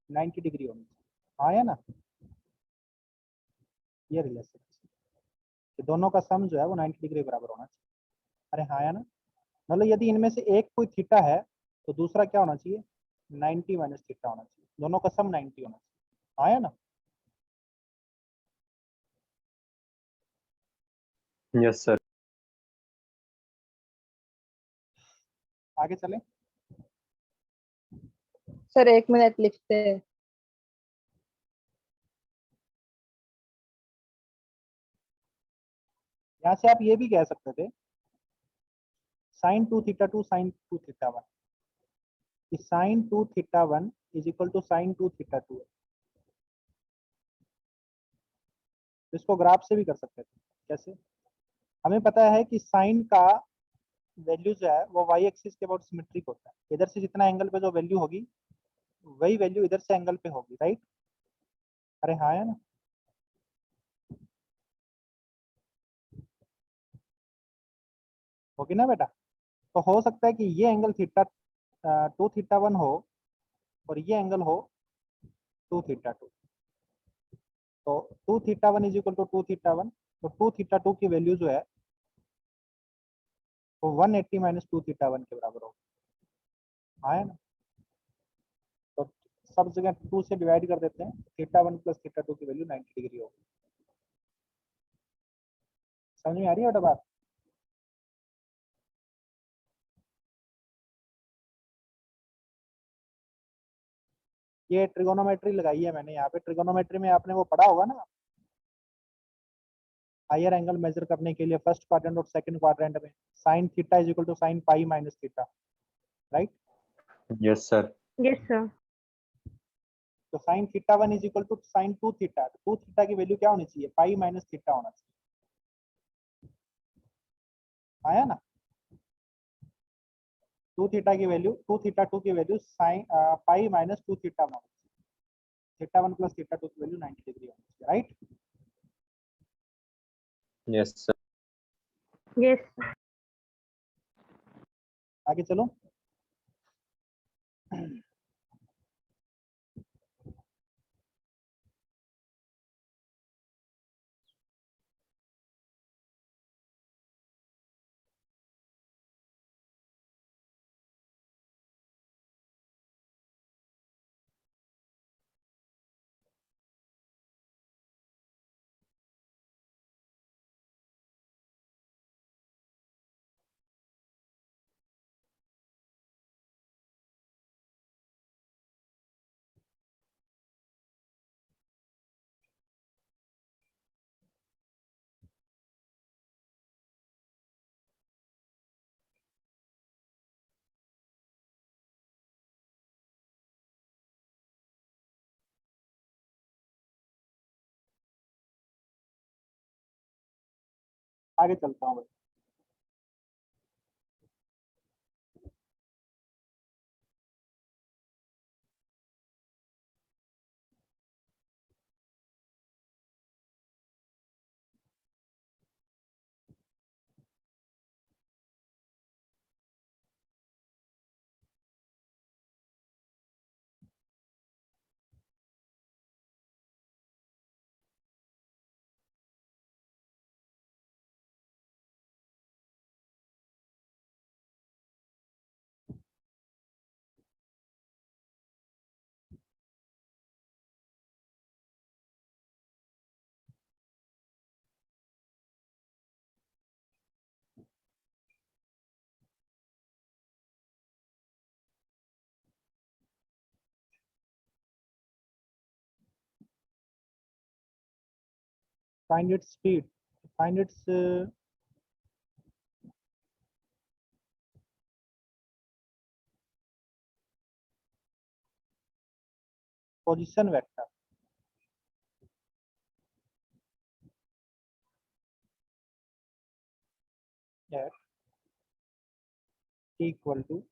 Speaker 1: 90 डिग्री होनी चाहिए। आया ना? ये रिलेशन कि दोनों का सम जो है वो 90 डिग्री के बराबर होना चाहिए। अरे हाँ, आया ना? मतलब यदि इनमें से एक कोई थीटा है तो दूसरा क्या होना चाहिए? 90 माइनस थीटा होना चाहिए। दोनों का सम 90 होना चाहिए। आया ना?
Speaker 5: Yes, sir.
Speaker 1: आगे चले।
Speaker 6: सर 1 मिनट लिखते हैं।
Speaker 1: यहाँ से आप ये भी कह सकते थे साइन 2 थीटा 2 साइन 2 थीटा 1, कि sine 2 theta 1 is equal to sine 2 theta 2 है। इसको ग्राफ से भी कर सकते थे। कैसे? हमें पता है कि साइन का वैल्यू जो है वो वाई एक्सिस के अबाउट सिमेट्रिक होता है। इधर से जितना एंगल पे जो वैल्यू होगी वही वैल्यू इधर से एंगल पे होगी, राइट? अरे हाँ, है ना? होगी ना बेटा? तो हो सकता है कि ये एंगल थीटा 2 थीटा 1 हो और ये एंगल हो 2 थीटा 2। तो 2 theta 1 is equal to 2 theta 1। तो 2 थीटा 2 की वैल्यू जो है वो 180 माइनस 2 थीटा 1 के बराबर होगी। हाँ, है ना? तो सब जगह 2 से डिवाइड कर देते हैं, थीटा 1 प्लस थीटा 2 की वैल्यू 90 डिग्री होगी। समझ में आ रही है बेटा बात? ये ट्रिगोनोमेट्री लगाई है मैंने यहाँ पे। ट्रिगोनोमेट्री में आपने वो पढ़ा होगा ना, हायर एंगल मेजर करने के लिए फर्स्ट क्वाड्रेंट और सेकंड क्वाड्रेंट में sine theta is equal to sine pi minus theta, right?
Speaker 5: Yes, sir.
Speaker 4: Yes sir.
Speaker 1: तो sine theta 1 is equal to sine 2 theta. 2 theta की वैल्यू क्या होनी चाहिए? पाई माइनस थीटा होना चाहिए। आया ना? 2 थीटा की वैल्यू 2 थीटा 2 की value sign pi minus 2 theta 1। Theta 1 plus theta 2 की वैल्यू 90 डिग्री होनी चाहिए, राइट?
Speaker 5: Yes, sir.
Speaker 4: यस।
Speaker 1: आगे चलो। आगे चलता हूँ। find its speed, find its position vector. At t equal to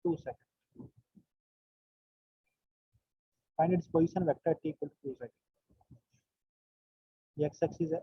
Speaker 1: two seconds. Find its position vector at t equal to 2 seconds. ये x axis है,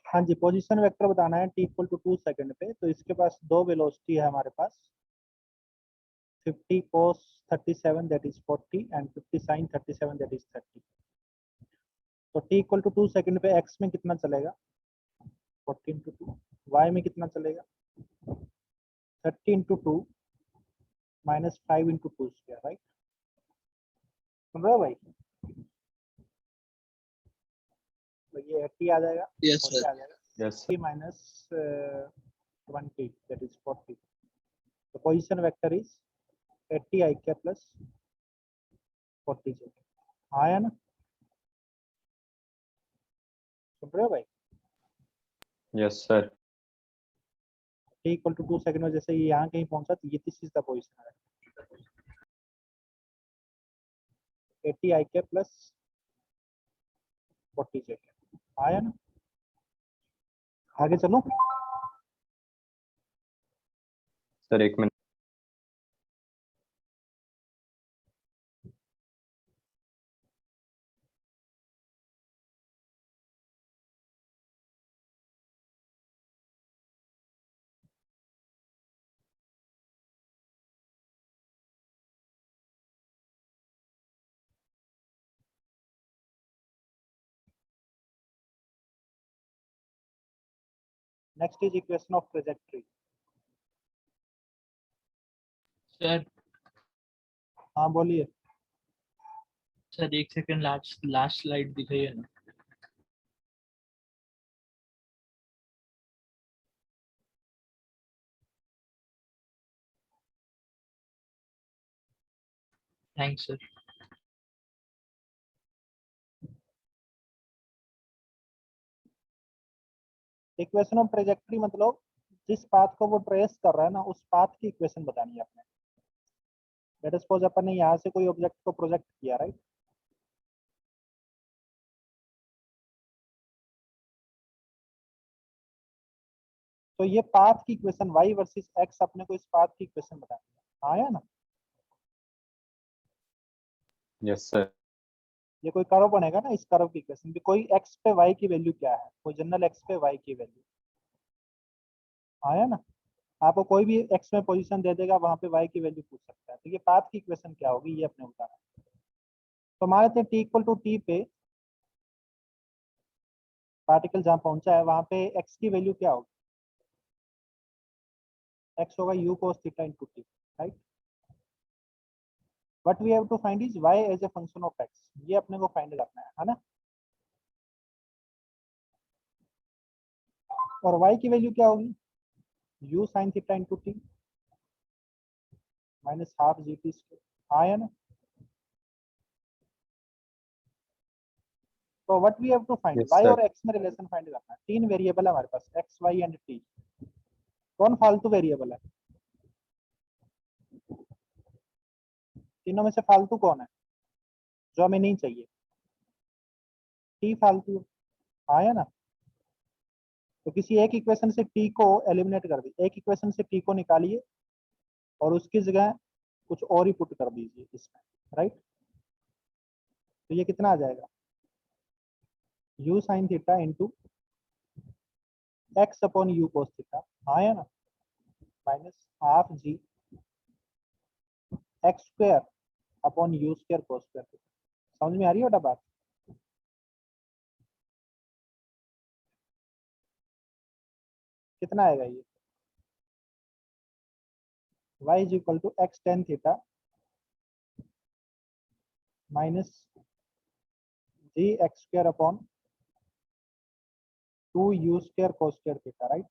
Speaker 1: हाँ जी, पोजीशन वेक्टर बताना है t इक्वल टू 2 सेकंड पे। तो इसके पास दो वेलोसिटी है हमारे पास, 50 cos 37 that is 40 and 50 sin 37 that is 30। तो t इक्वल टू 2 सेकंड पे x में कितना चलेगा, 40 इंटू 2, वाई में कितना चलेगा 30 into 2 minus 5 into 2 square, right. सुन रहे हो भाई? तो ये 80 आ जाएगा,
Speaker 7: Yes,
Speaker 1: 40
Speaker 7: sir.
Speaker 1: आ जाएगा,
Speaker 5: Yes, sir.
Speaker 1: Minus 20 that is 40। The position vector is 80 I k plus 40 j। आया ना? सुन रहे हो भाई?
Speaker 5: Yes, sir.
Speaker 1: t equal to 2 second में जैसे ये यहाँ कहीं पहुंचा तो ये दिस इज द पोजीशन है 80 I k plus 40 j। आया ना? आगे चलो।
Speaker 5: Sir, एक minute.
Speaker 1: Next is equation of trajectory.
Speaker 8: Sir
Speaker 1: हाँ बोलिए।
Speaker 8: सर एक सेकंड लास्ट स्लाइड दिखाइए ना। Thanks sir.
Speaker 1: Equation of trajectory मतलब जिस पाथ को वो ट्रेस कर रहा है ना उस पाथ की इक्वेशन बतानी है आपने। लेट अस सपोज अपन ने यहाँ से कोई ऑब्जेक्ट को प्रोजेक्ट किया, राइट। तो ये पाथ की इक्वेशन y वर्सेस x अपने को इस पाथ की इक्वेशन बतानी है। आया ना?
Speaker 5: Yes, sir.
Speaker 1: ये कोई कर्व बनेगा ना, इस कर्व की इक्वेशन भी कोई x पे y की वैल्यू क्या है, कोई जनरल x पे y की वैल्यू। आया ना? आपको कोई भी x में पोजीशन दे देगा, वहां पे y की वैल्यू पूछ सकता है। तो ये पाथ की इक्वेशन क्या होगी ये अपने बताना है। तो मान लेते हैं t इक्वल टू टी पे पार्टिकल जहां पहुंचा है वहां पे x की वैल्यू क्या होगी, x होगा u cos theta into t, right. What we have to find is y as a function of x। ये अपने को फाइंड करना है ना। और y की वैल्यू क्या होगी, u sin theta into t minus half g t square. आया ना? तो what we have to find,
Speaker 5: Yes,
Speaker 1: y
Speaker 5: sir.
Speaker 1: और x में रिलेशन फाइंड करना है। तीन वेरिएबल है हमारे पास, x y एंड t। कौन फालतू वेरिएबल है? तीनों में से फालतू कौन है जो हमें नहीं चाहिए? t फालतू। आया ना? तो किसी एक इक्वेशन से t को एलिमिनेट कर दीजिए, एक इक्वेशन से t को निकालिए और उसकी जगह कुछ और ही पुट कर दीजिए इसमें, राइट। तो ये कितना आ जाएगा, u sin theta into x upon u cos theta. आया ना? Minus half g x square upon u square cos square. समझ में आ रही है बेटा बात? कितना आएगा ये, y is equal to x tan theta minus g x square upon 2u square cos square theta, right.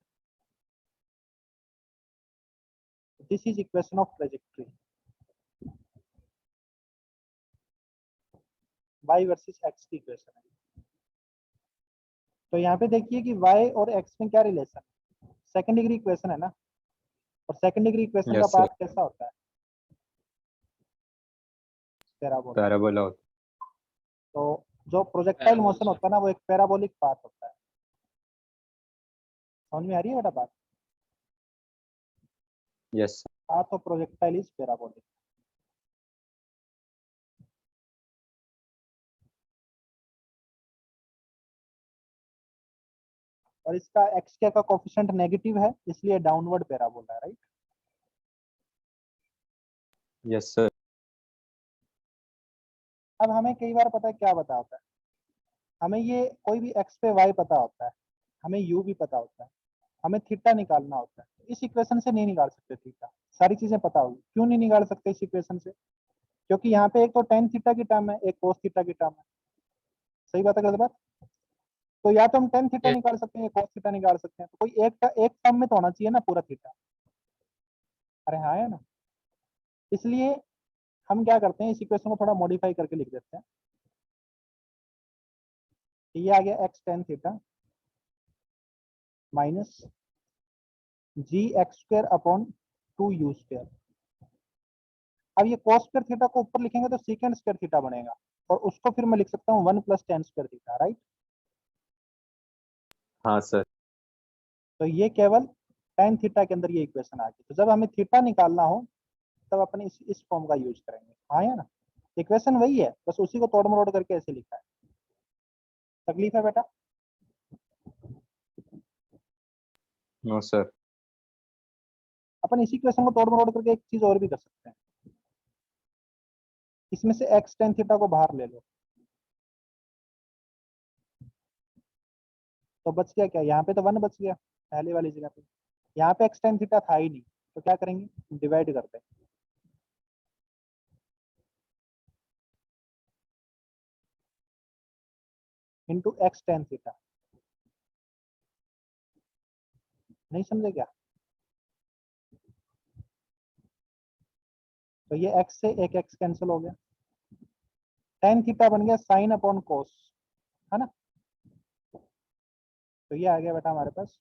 Speaker 1: This is equation of trajectory, y versus x की इक्वेशन है। तो यहाँ पे देखिए कि y और x में क्या रिलेशन है, सेकंड डिग्री इक्वेशन है ना। और सेकंड डिग्री इक्वेशन का
Speaker 5: Yes, sir.
Speaker 1: पाथ कैसा होता है, पैराबोला।
Speaker 5: Parabola.
Speaker 1: तो जो प्रोजेक्टाइल मोशन होता है ना वो एक पैराबोलिक पाथ होता है। समझ में आ रही है बेटा बात?
Speaker 5: Yes, sir.
Speaker 1: Path of projectile is parabolic. और इसका एक्स के का कोफिशिएंट नेगेटिव है इसलिए डाउनवर्ड पैराबोला है, राइट।
Speaker 5: Yes, sir.
Speaker 1: अब हमें कई बार पता है क्या बताता है, हमें ये कोई भी एक्स पे वाई पता होता है, हमें u भी पता होता है, हमें थीटा निकालना होता है। इस इक्वेशन से नहीं निकाल सकते थीटा, सारी चीजें पता होगी। क्यों नहीं निकाल सकते इस इक्वेशन से? क्योंकि यहाँ पे एक तो टेन थीटा की टर्म है, एक कोस थीटा की टर्म है। सही बात है गलत बात? तो या तो हम टेन थीटा निकाल सकते हैं या कोस थीटा निकाल सकते हैं, तो कोई एक टर्म में तो होना चाहिए ना पूरा थीटा। अरे हाँ है ना। इसलिए हम क्या करते हैं, इस इक्वेशन को थोड़ा मॉडिफाई करके लिख देते हैं। ये आ गया x tan theta minus g x square upon 2u²। अब ये cos स्क्वायर थीटा को ऊपर लिखेंगे तो सीकेंड स्क्वायर थीटा बनेगा, और उसको फिर मैं लिख सकता हूँ 1 + tan स्क्वायर थीटा, राइट?
Speaker 5: हाँ सर।
Speaker 1: तो ये केवल tan थीटा के अंदर ये इक्वेशन आ गई। तो जब हमें थीटा निकालना हो तब अपन इस फॉर्म का यूज करेंगे। हाँ या ना? इक्वेशन वही है, बस उसी को तोड़ मरोड़ करके ऐसे लिखा है। तकलीफ है बेटा?
Speaker 5: No sir.
Speaker 1: अपन इसी इक्वेशन को तोड़ मरोड़ करके एक चीज और भी कर सकते हैं। इसमें से x tan थीटा को बाहर ले लो, तो बच गया क्या? यहाँ पे तो 1 बच गया पहले वाली जगह पे। यहाँ पे x tan थीटा था ही नहीं, तो क्या करेंगे, डिवाइड करते हैं। Into x tan theta. नहीं समझे क्या? तो ये x से एक x कैंसिल हो गया, tan थीटा बन गया साइन अपॉन कोस, है ना? तो ये आ गया बेटा हमारे पास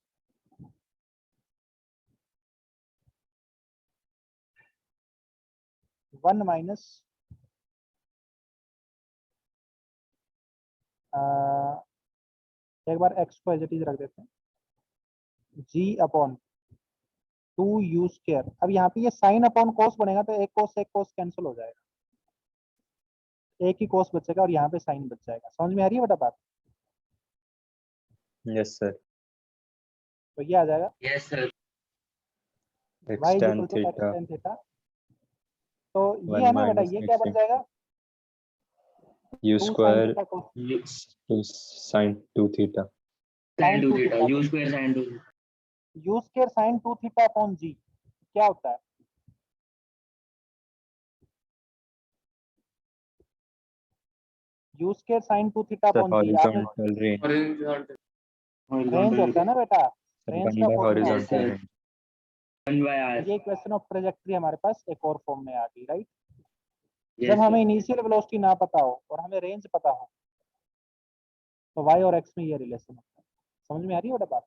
Speaker 1: 1 माइनस एक बार x को एज इट इज रख देते हैं, g अपॉन 2u²। अब यहाँ पे ये साइन अपॉन कोस बनेगा, तो एक कोस कैंसिल हो जाएगा, एक ही कोस बचेगा और यहाँ पे साइन बच जाएगा। समझ में आ रही है बेटा बात?
Speaker 5: Yes sir.
Speaker 1: तो ये आ जाएगा
Speaker 2: Yes, sir.
Speaker 1: y
Speaker 5: x
Speaker 1: is
Speaker 5: tan
Speaker 1: equal to x
Speaker 5: theta
Speaker 1: tan theta. तो ये
Speaker 5: 1
Speaker 1: है ना बेटा,
Speaker 5: माइनस
Speaker 1: ये क्या बन जाएगा,
Speaker 5: u
Speaker 1: 2 sine
Speaker 5: square
Speaker 1: theta cos
Speaker 2: U,
Speaker 5: two sin 2 theta.
Speaker 2: sin 2
Speaker 1: 2
Speaker 2: theta.
Speaker 1: Theta,
Speaker 2: U square sin 2 theta.
Speaker 1: u² sine 2 theta upon g क्या होता है? u² sine 2 theta
Speaker 5: sir
Speaker 1: upon g आपने
Speaker 5: हॉरिजॉन्टल रेंज।
Speaker 1: Range
Speaker 2: Horizontal.
Speaker 1: होता है ना बेटा, रेंज
Speaker 5: 1
Speaker 1: का
Speaker 5: बाय
Speaker 1: फॉर्मूला
Speaker 2: Yes,
Speaker 1: होता है।
Speaker 5: Horizontal
Speaker 2: sir.
Speaker 5: Range.
Speaker 2: 1 by r.
Speaker 1: ये इक्वेशन ऑफ ट्रेजेक्टरी हमारे पास एक और फॉर्म में आ गई, राइट?
Speaker 2: Yes,
Speaker 1: जब हमें
Speaker 2: sir.
Speaker 1: इनिशियल वेलोसिटी ना पता हो और हमें रेंज पता हो, तो y और x में ये रिलेशन होता है। समझ में आ रही है बेटा बात?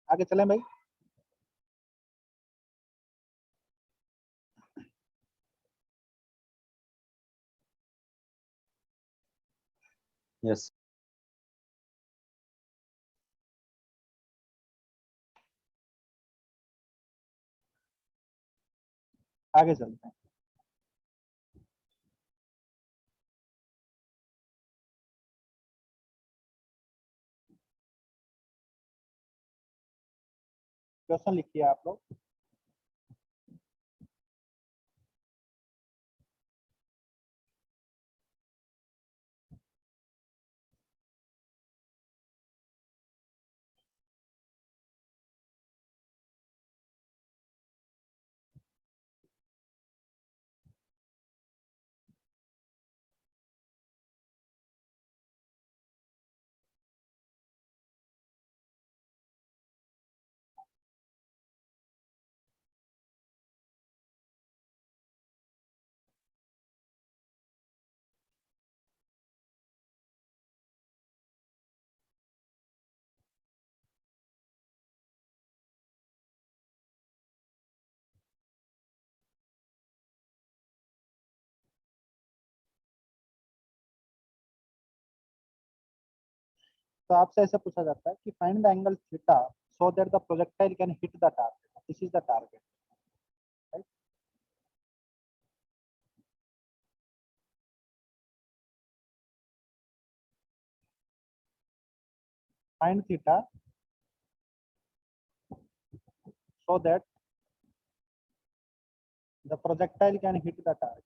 Speaker 1: आगे चलें भाई।
Speaker 5: यस।
Speaker 1: आगे चलते हैं। क्वेश्चन लिखिए आप लोग। तो आपसे ऐसे पूछा जाता है कि find the angle theta so that the projectile can hit the target, this is the target, right. Find theta so that the projectile can hit the target.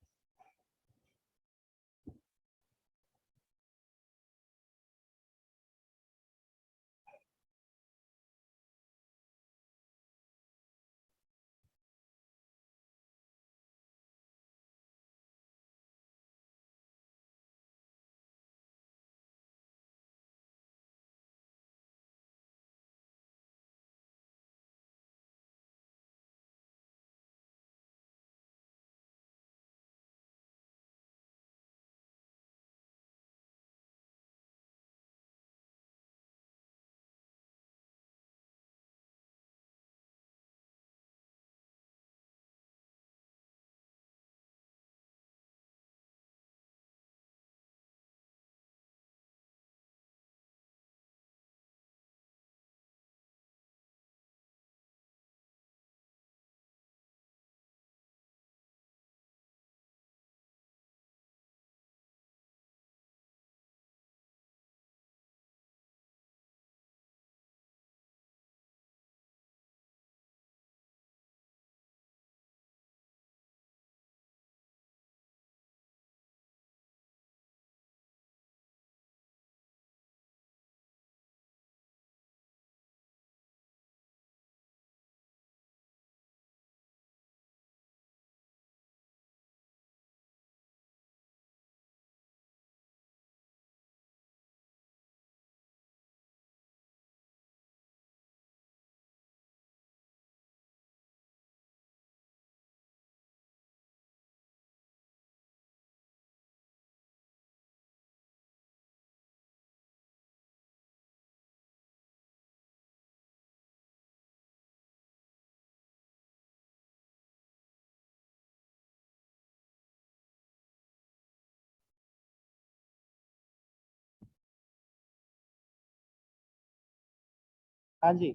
Speaker 1: हाँ जी,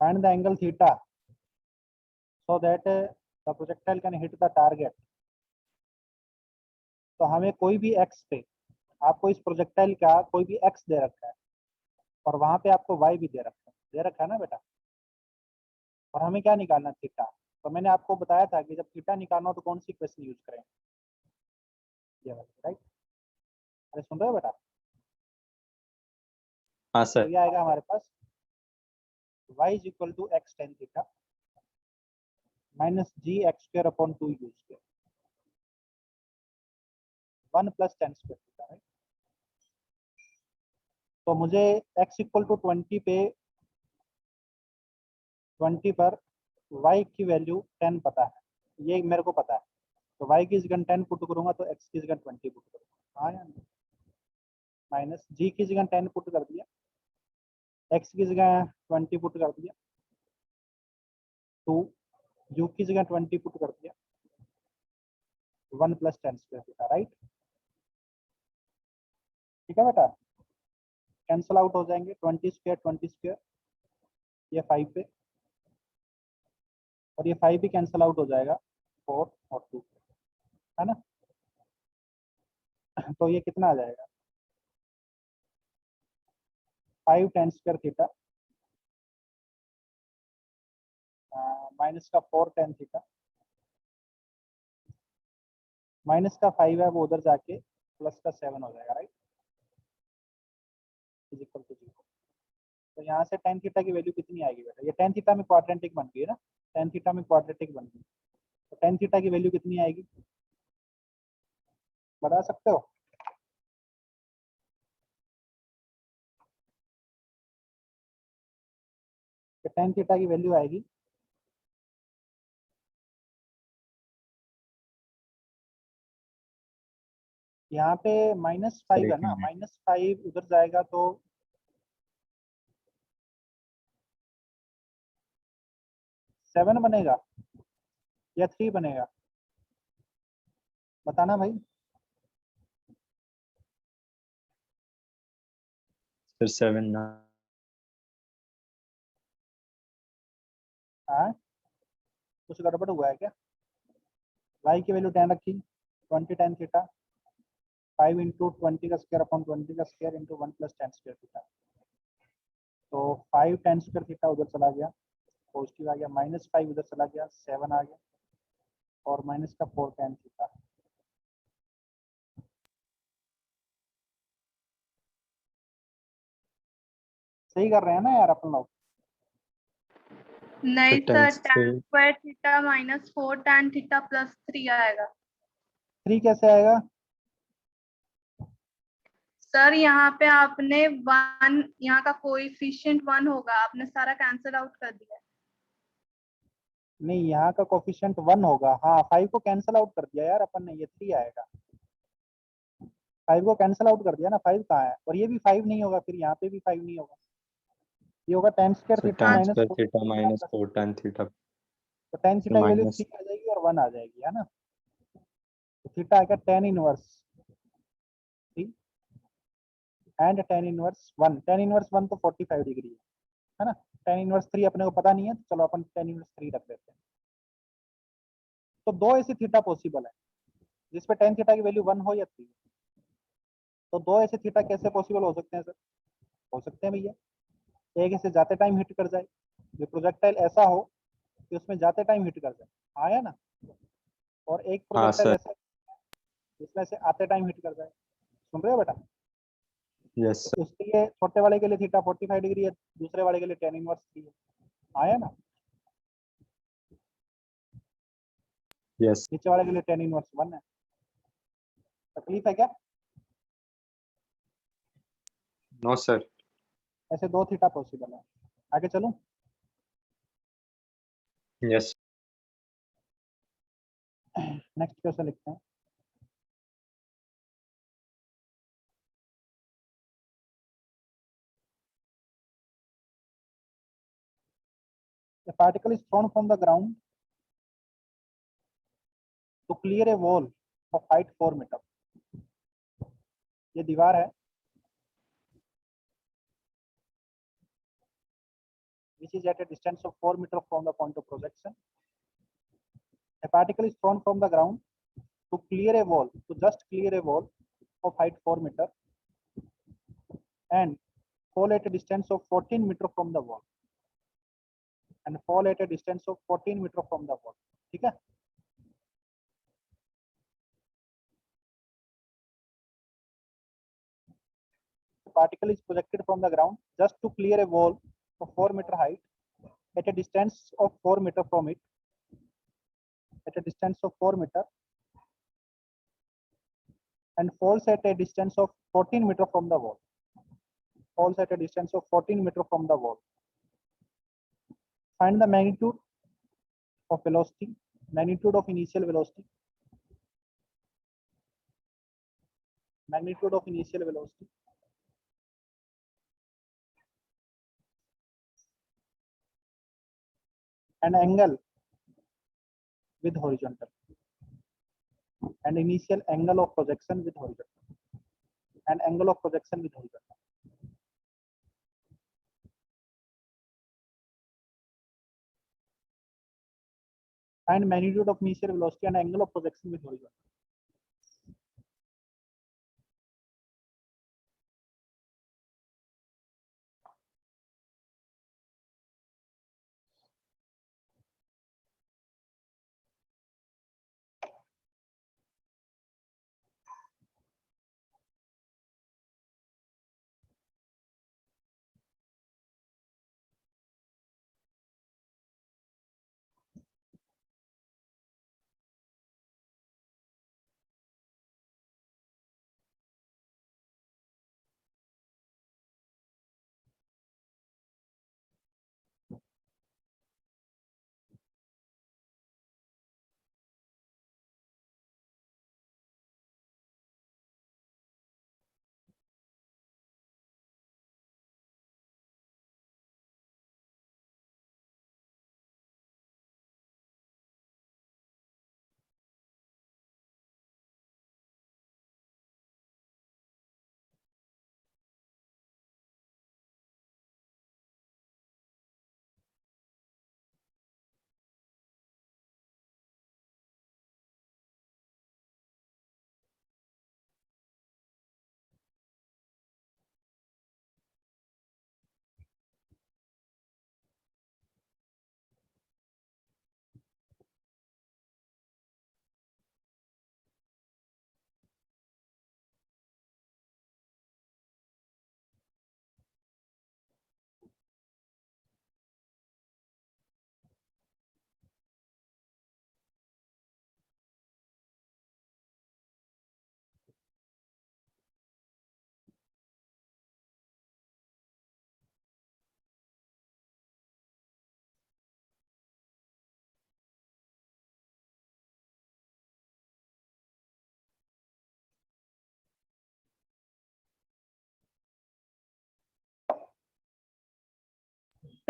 Speaker 1: find the angle theta so that the projectile can hit the target. तो हमें कोई भी x पे, आपको इस प्रोजेक्टाइल का कोई भी x दे रखा है और वहां पे आपको y भी दे रखा है ना बेटा, और हमें क्या निकालना थीटा। तो मैंने आपको बताया था कि जब थीटा निकालना हो तो कौन सी इक्वेशन यूज करें, ये वाली, राइट। अरे सुन रहे हो बेटा?
Speaker 5: हाँ
Speaker 1: तो
Speaker 5: सर।
Speaker 1: ये आएगा हमारे पास y is equal to x tan theta minus g x square upon 2 u square 1 plus tan square theta, right. तो मुझे x इक्वल टू 20 पे 20 पर y की वैल्यू 10 पता है, ये मेरे को पता है। तो y की जगह 10 पुट करूंगा तो x की जगह 20 पुट करूंगा, हाँ या नहीं। माइनस g की जगह 10 पुट कर दिया, x की जगह 20 पुट कर दिया, तो u की जगह 20 पुट कर दिया, 1 plus tan square theta, right. ठीक है बेटा, कैंसल आउट हो जाएंगे, 20 स्क्वायर ये 5 पे, और ये 5 भी कैंसल आउट हो जाएगा 4 और 2 है ना। तो ये कितना आ जाएगा 5 tan स्क्वायर थीटा माइनस का 4 tan थीटा माइनस का 5 है वो उधर जाके प्लस का 7 हो जाएगा, राइट, इज इक्वल टू 0। तो यहाँ से tan थीटा की वैल्यू कितनी आएगी बेटा, ये tan थीटा में क्वाड्रेंटिक बन गई है ना, tan थीटा में क्वाड्रेंटिक बन गई, तो tan थीटा की वैल्यू कितनी आएगी बता सकते हो? तो tan थीटा की वैल्यू आएगी यहाँ पे -5 है
Speaker 5: एक
Speaker 1: ना,
Speaker 5: मिनट।
Speaker 1: -5 उधर जाएगा तो 7 बनेगा या 3 बनेगा, बताना भाई।
Speaker 5: फिर 7 ना
Speaker 1: हाँ, कुछ गड़बड़ हुआ है क्या? y की वैल्यू 10 रखी, 20 tan थीटा, 5 इंटू 20 का स्क्वायर अपॉन 20 का square into 1 plus tan square theta. तो 5 tan स्क्वायर थीटा उधर चला गया, पॉजिटिव आ गया, -5 उधर चला गया, 7 आ गया, और माइनस का 4 tan थीटा। सही कर रहे हैं ना यार अपन लोग?
Speaker 6: नहीं
Speaker 5: tan
Speaker 6: सर,
Speaker 5: से
Speaker 6: tan square theta minus 4 tan theta plus 3 आएगा।
Speaker 1: 3 कैसे आएगा?
Speaker 6: सर यहाँ पे आपने 1, यहाँ का कोएफिशिएंट 1 होगा, आपने सारा कैंसिल आउट कर दिया है।
Speaker 1: नहीं, यहाँ का कोफिशिएंट 1 होगा। हाँ, 5 को कैंसिल आउट कर दिया यार अपन ने, ये 3 आएगा। 5 को कैंसिल आउट कर दिया ना, 5 कहाँ है? और ये भी 5 नहीं होगा, फिर यहाँ पे भी 5 नहीं होगा। ये होगा tan square theta
Speaker 5: tan
Speaker 1: minus
Speaker 5: square
Speaker 1: 4
Speaker 5: theta minus
Speaker 1: plus,
Speaker 5: 4 tan theta
Speaker 1: तो tan थीटा की वैल्यू
Speaker 5: minus
Speaker 1: 3 आ जाएगी और 1 आ जाएगी, है ना? तो थीटा आएगा tan inverse 3 and tan inverse 1। tan inverse 1 तो 45 डिग्री है ना? tan इनवर्स 3 अपने को पता नहीं है, तो चलो अपन tan इनवर्स 3 रख देते हैं। तो दो ऐसे थीटा पॉसिबल है जिसपे tan थीटा की वैल्यू 1 हो या 3। तो दो ऐसे थीटा कैसे पॉसिबल हो सकते हैं सर? हो सकते हैं भैया, एक ऐसे जाते टाइम हिट कर जाए, ये प्रोजेक्टाइल ऐसा हो कि उसमें जाते टाइम हिट कर जाए, आया ना? और एक
Speaker 5: हाँ
Speaker 1: प्रोजेक्टाइल
Speaker 5: सर
Speaker 1: ऐसा जिसमें से आते टाइम हिट कर जाए। सुन रहे हो बेटा?
Speaker 5: यस
Speaker 1: तो उसके लिए छोटे वाले के लिए थीटा 45 डिग्री है, दूसरे वाले के लिए tan इनवर्स 3 है, आया ना?
Speaker 5: यस
Speaker 1: नीचे वाले के लिए tan इनवर्स 1 है। तकलीफ है क्या?
Speaker 5: नो सर
Speaker 1: ऐसे दो थीटा पॉसिबल है। आगे चलूं?
Speaker 5: यस
Speaker 1: नेक्स्ट क्वेश्चन लिखते हैं। A particle is thrown from the ground to clear a wall of height 4 metre. ये दीवार है which is at a distance of 4 meter from the point of projection. A particle is thrown from the ground to clear a wall, to just clear a wall of height 4 meter and fall at a distance of 14 meter from the wall, and fall at a distance of 14 meter from the wall। ठीक है? The particle is projected from the ground just to clear a wall of 4 meter height at a distance of 4 meter from it, at a distance of 4 meter, and falls at a distance of 14 meter from the wall, falls at a distance of 14 meter from the wall. Find the magnitude of velocity, magnitude of initial velocity, magnitude of initial velocity, and angle with horizontal, and initial angle of projection with horizontal, and angle of projection with horizontal. Find magnitude of initial velocity and angle of projection with horizontal.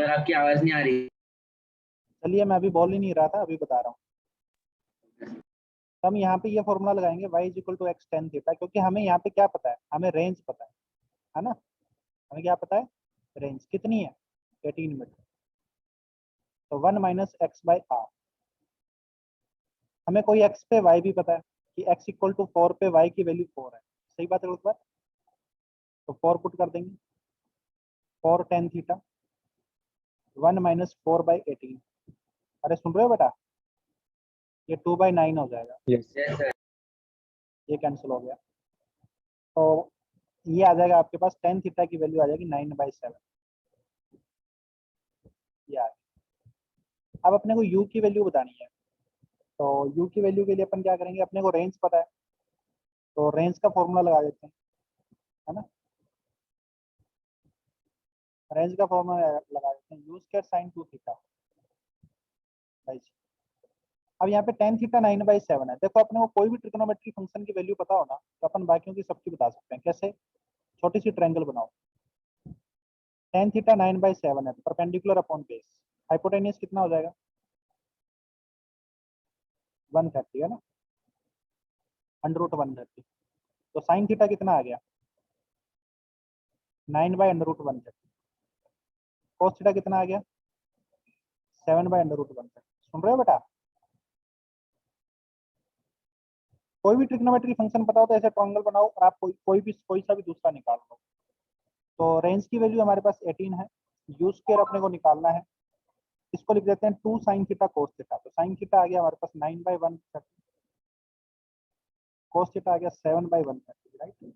Speaker 2: Sir आपकी आवाज नहीं आ रही।
Speaker 1: चलिए मैं अभी बोल ही नहीं रहा था, अभी बता रहा हूँ। तो हम यहाँ पे ये फॉर्मूला लगाएंगे y is equal to x tan theta, क्योंकि हमें यहाँ पे क्या पता है, हमें रेंज पता है ना। हमें क्या पता है, रेंज कितनी है 18 मीटर। तो 1 माइनस एक्स बाई आर। हमें कोई x पे y भी पता है कि x इक्वल टू 4 पे y की वैल्यू 4 है। सही बात है, उस बात। तो 4 पुट कर देंगे, 4 टेन थीटा 1 माइनस 4 बाई 18। अरे सुन रहे हो बेटा, ये 2 बाई 9 हो जाएगा,
Speaker 5: Yes.
Speaker 2: Yes sir.
Speaker 1: ये कैंसिल हो गया। तो ये आ जाएगा आपके पास, टेन थीटा की वैल्यू आ जाएगी 9 बाई 7। ये आ गया। अब अपने को u की वैल्यू बतानी है। तो u की वैल्यू के लिए अपन क्या करेंगे, अपने को रेंज पता है, तो रेंज का फॉर्मूला लगा देते हैं, है ना। रेंज का फॉर्मूला लगा देते हैं, use square sine 2 theta by g. अब यहाँ पे टेन थीटा 9 बाई 7 है। देखो अपने को कोई भी ट्रिग्नोमेट्री फंक्शन की वैल्यू पता हो ना, तो अपन बाकियों की सबकी बता सकते हैं। कैसे, छोटी सी ट्रायंगल बनाओ, टेन थीटा 9 बाई 7 है, परपेंडिकुलर अपॉन बेस, हाइपोटेनियस कितना हो जाएगा 130, है ना, अंडर रूट 130। तो साइन थीटा कितना आ गया 9 by under root 130। Cos theta कितना आ गया 7 बाई अंडर रूट 130। सुन रहे हो बेटा, कोई भी ट्रिग्नोमेट्री फंक्शन पता हो तो ऐसे ट्रायंगल बनाओ और आप कोई सा भी दूसरा निकाल लो। तो रेंज की वैल्यू हमारे पास 18 है, यू स्क्वायर अपने को निकालना है। इसको लिख देते हैं 2 साइन थीटा कोस थीटा। तो साइन थीटा आ गया हमारे पास 9 बाई 130, कोस थीटा आ गया 7 बाई 130, राइट,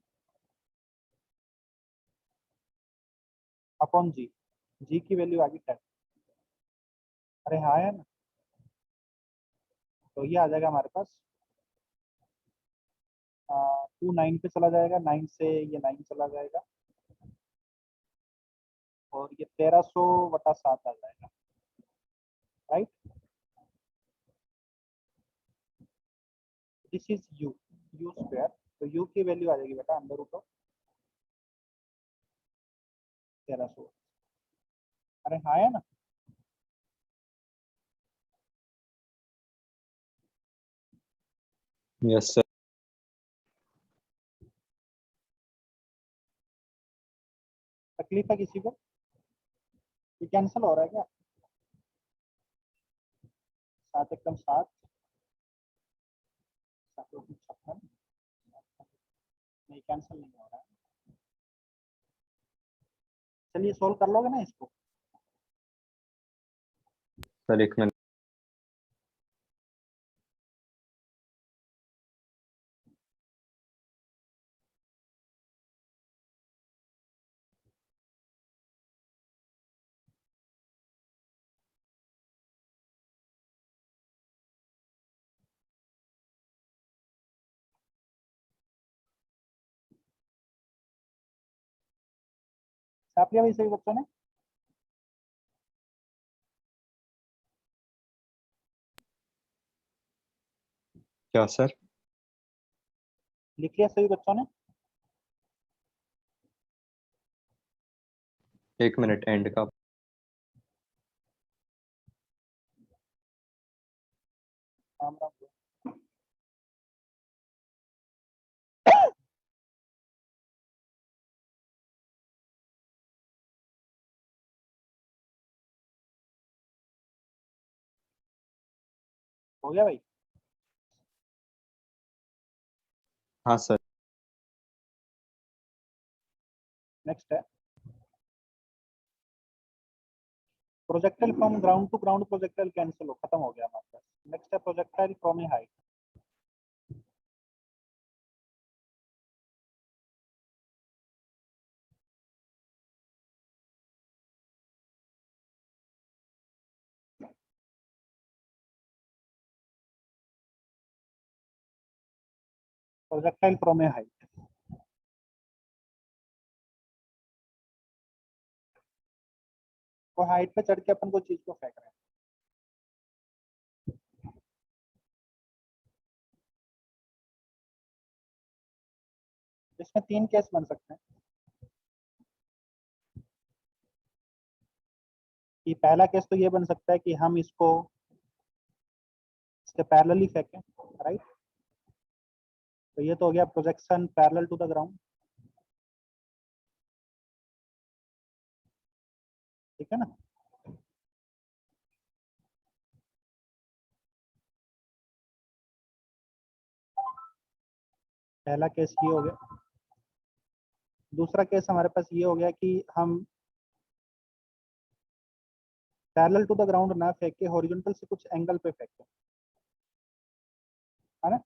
Speaker 1: अपॉन जी। जी की वैल्यू आ गई 10। अरे हाँ है ना। तो ये आ जाएगा हमारे पास 2 9 पे चला जाएगा, 9 से ये 9 चला जाएगा, और ये 1300/7 आ जाएगा, right. This is you, you square. तो यू की वैल्यू आ जाएगी बेटा अंडर रूट ऑफ 1300। अरे हाँ है ना।
Speaker 5: Yes, sir.
Speaker 1: तकलीफ है किसी को, ये कैंसिल हो रहा है क्या, 7 एकदम 7, 7 56, नहीं कैंसिल नहीं हो रहा है। चलिए सोल्व कर लोगे ना इसको।
Speaker 5: Sir, एक मिनट।
Speaker 1: छाप लिया भाई सभी बच्चों ने,
Speaker 5: क्या सर?
Speaker 1: लिख लिया सभी बच्चों ने।
Speaker 5: एक मिनट, एंड का।
Speaker 1: राम राम। हो गया भाई।
Speaker 5: हाँ सर।
Speaker 1: नेक्स्ट है projectile from ground to ground. Projectile cancel हो, खत्म हो गया हमारे पास। नेक्स्ट है projectile from a height. Projectile from a height, वो हाइट पे चढ़ के अपन को चीज को फेंक रहे हैं। इसमें 3 केस बन सकते हैं। कि पहला केस तो ये बन सकता है कि हम इसको इसके पैरेलली फेंकें, राइट। तो ये तो हो गया projection parallel to the ground, ठीक है ना। पहला केस ये हो गया। दूसरा केस हमारे पास ये हो गया कि हम पैरेलल टू द ग्राउंड ना फेंक के हॉरिजॉन्टल से कुछ एंगल पे फेंके, है ना।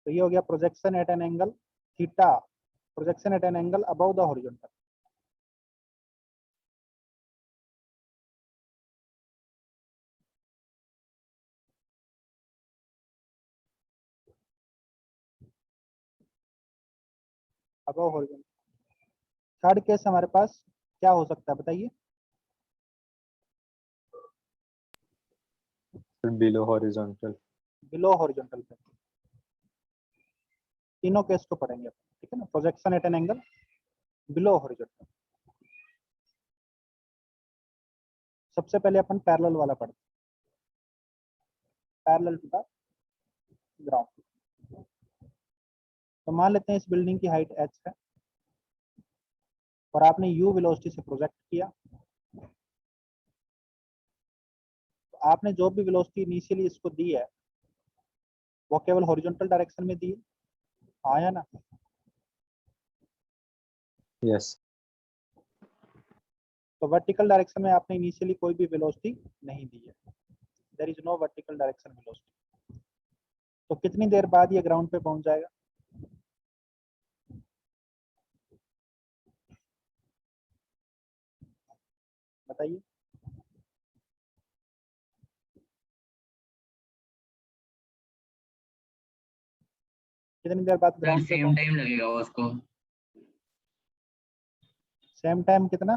Speaker 1: तो ये हो गया projection at an angle theta, projection at an angle above the horizontal. Above horizontal. Third case हमारे पास क्या हो सकता है बताइए।
Speaker 5: Below horizontal.
Speaker 1: बिलो हॉरिजॉन्टल पे तीनों केस को पढ़ेंगे, ठीक है ना। Projection at an angle below horizontal. सबसे पहले अपन पैरेलल वाला पढ़ते हैं, पैरेलल टू द ग्राउंड। तो मान लेते हैं इस बिल्डिंग की हाइट h है और आपने u वेलोसिटी से प्रोजेक्ट किया। तो आपने जो भी वेलोसिटी इनिशियली इसको दी है वो केवल हॉरिजॉन्टल डायरेक्शन में दी है, हाँ या ना।
Speaker 5: यस।
Speaker 1: तो वर्टिकल डायरेक्शन में आपने इनिशियली कोई भी वेलोसिटी नहीं दी है, there is no vertical direction velocity. तो कितनी देर बाद ये ग्राउंड पे पहुंच जाएगा बताइए। कितनी देर बाद ग्राउंड पे
Speaker 2: सेम टाइम लगेगा उसको।
Speaker 1: सेम टाइम कितना।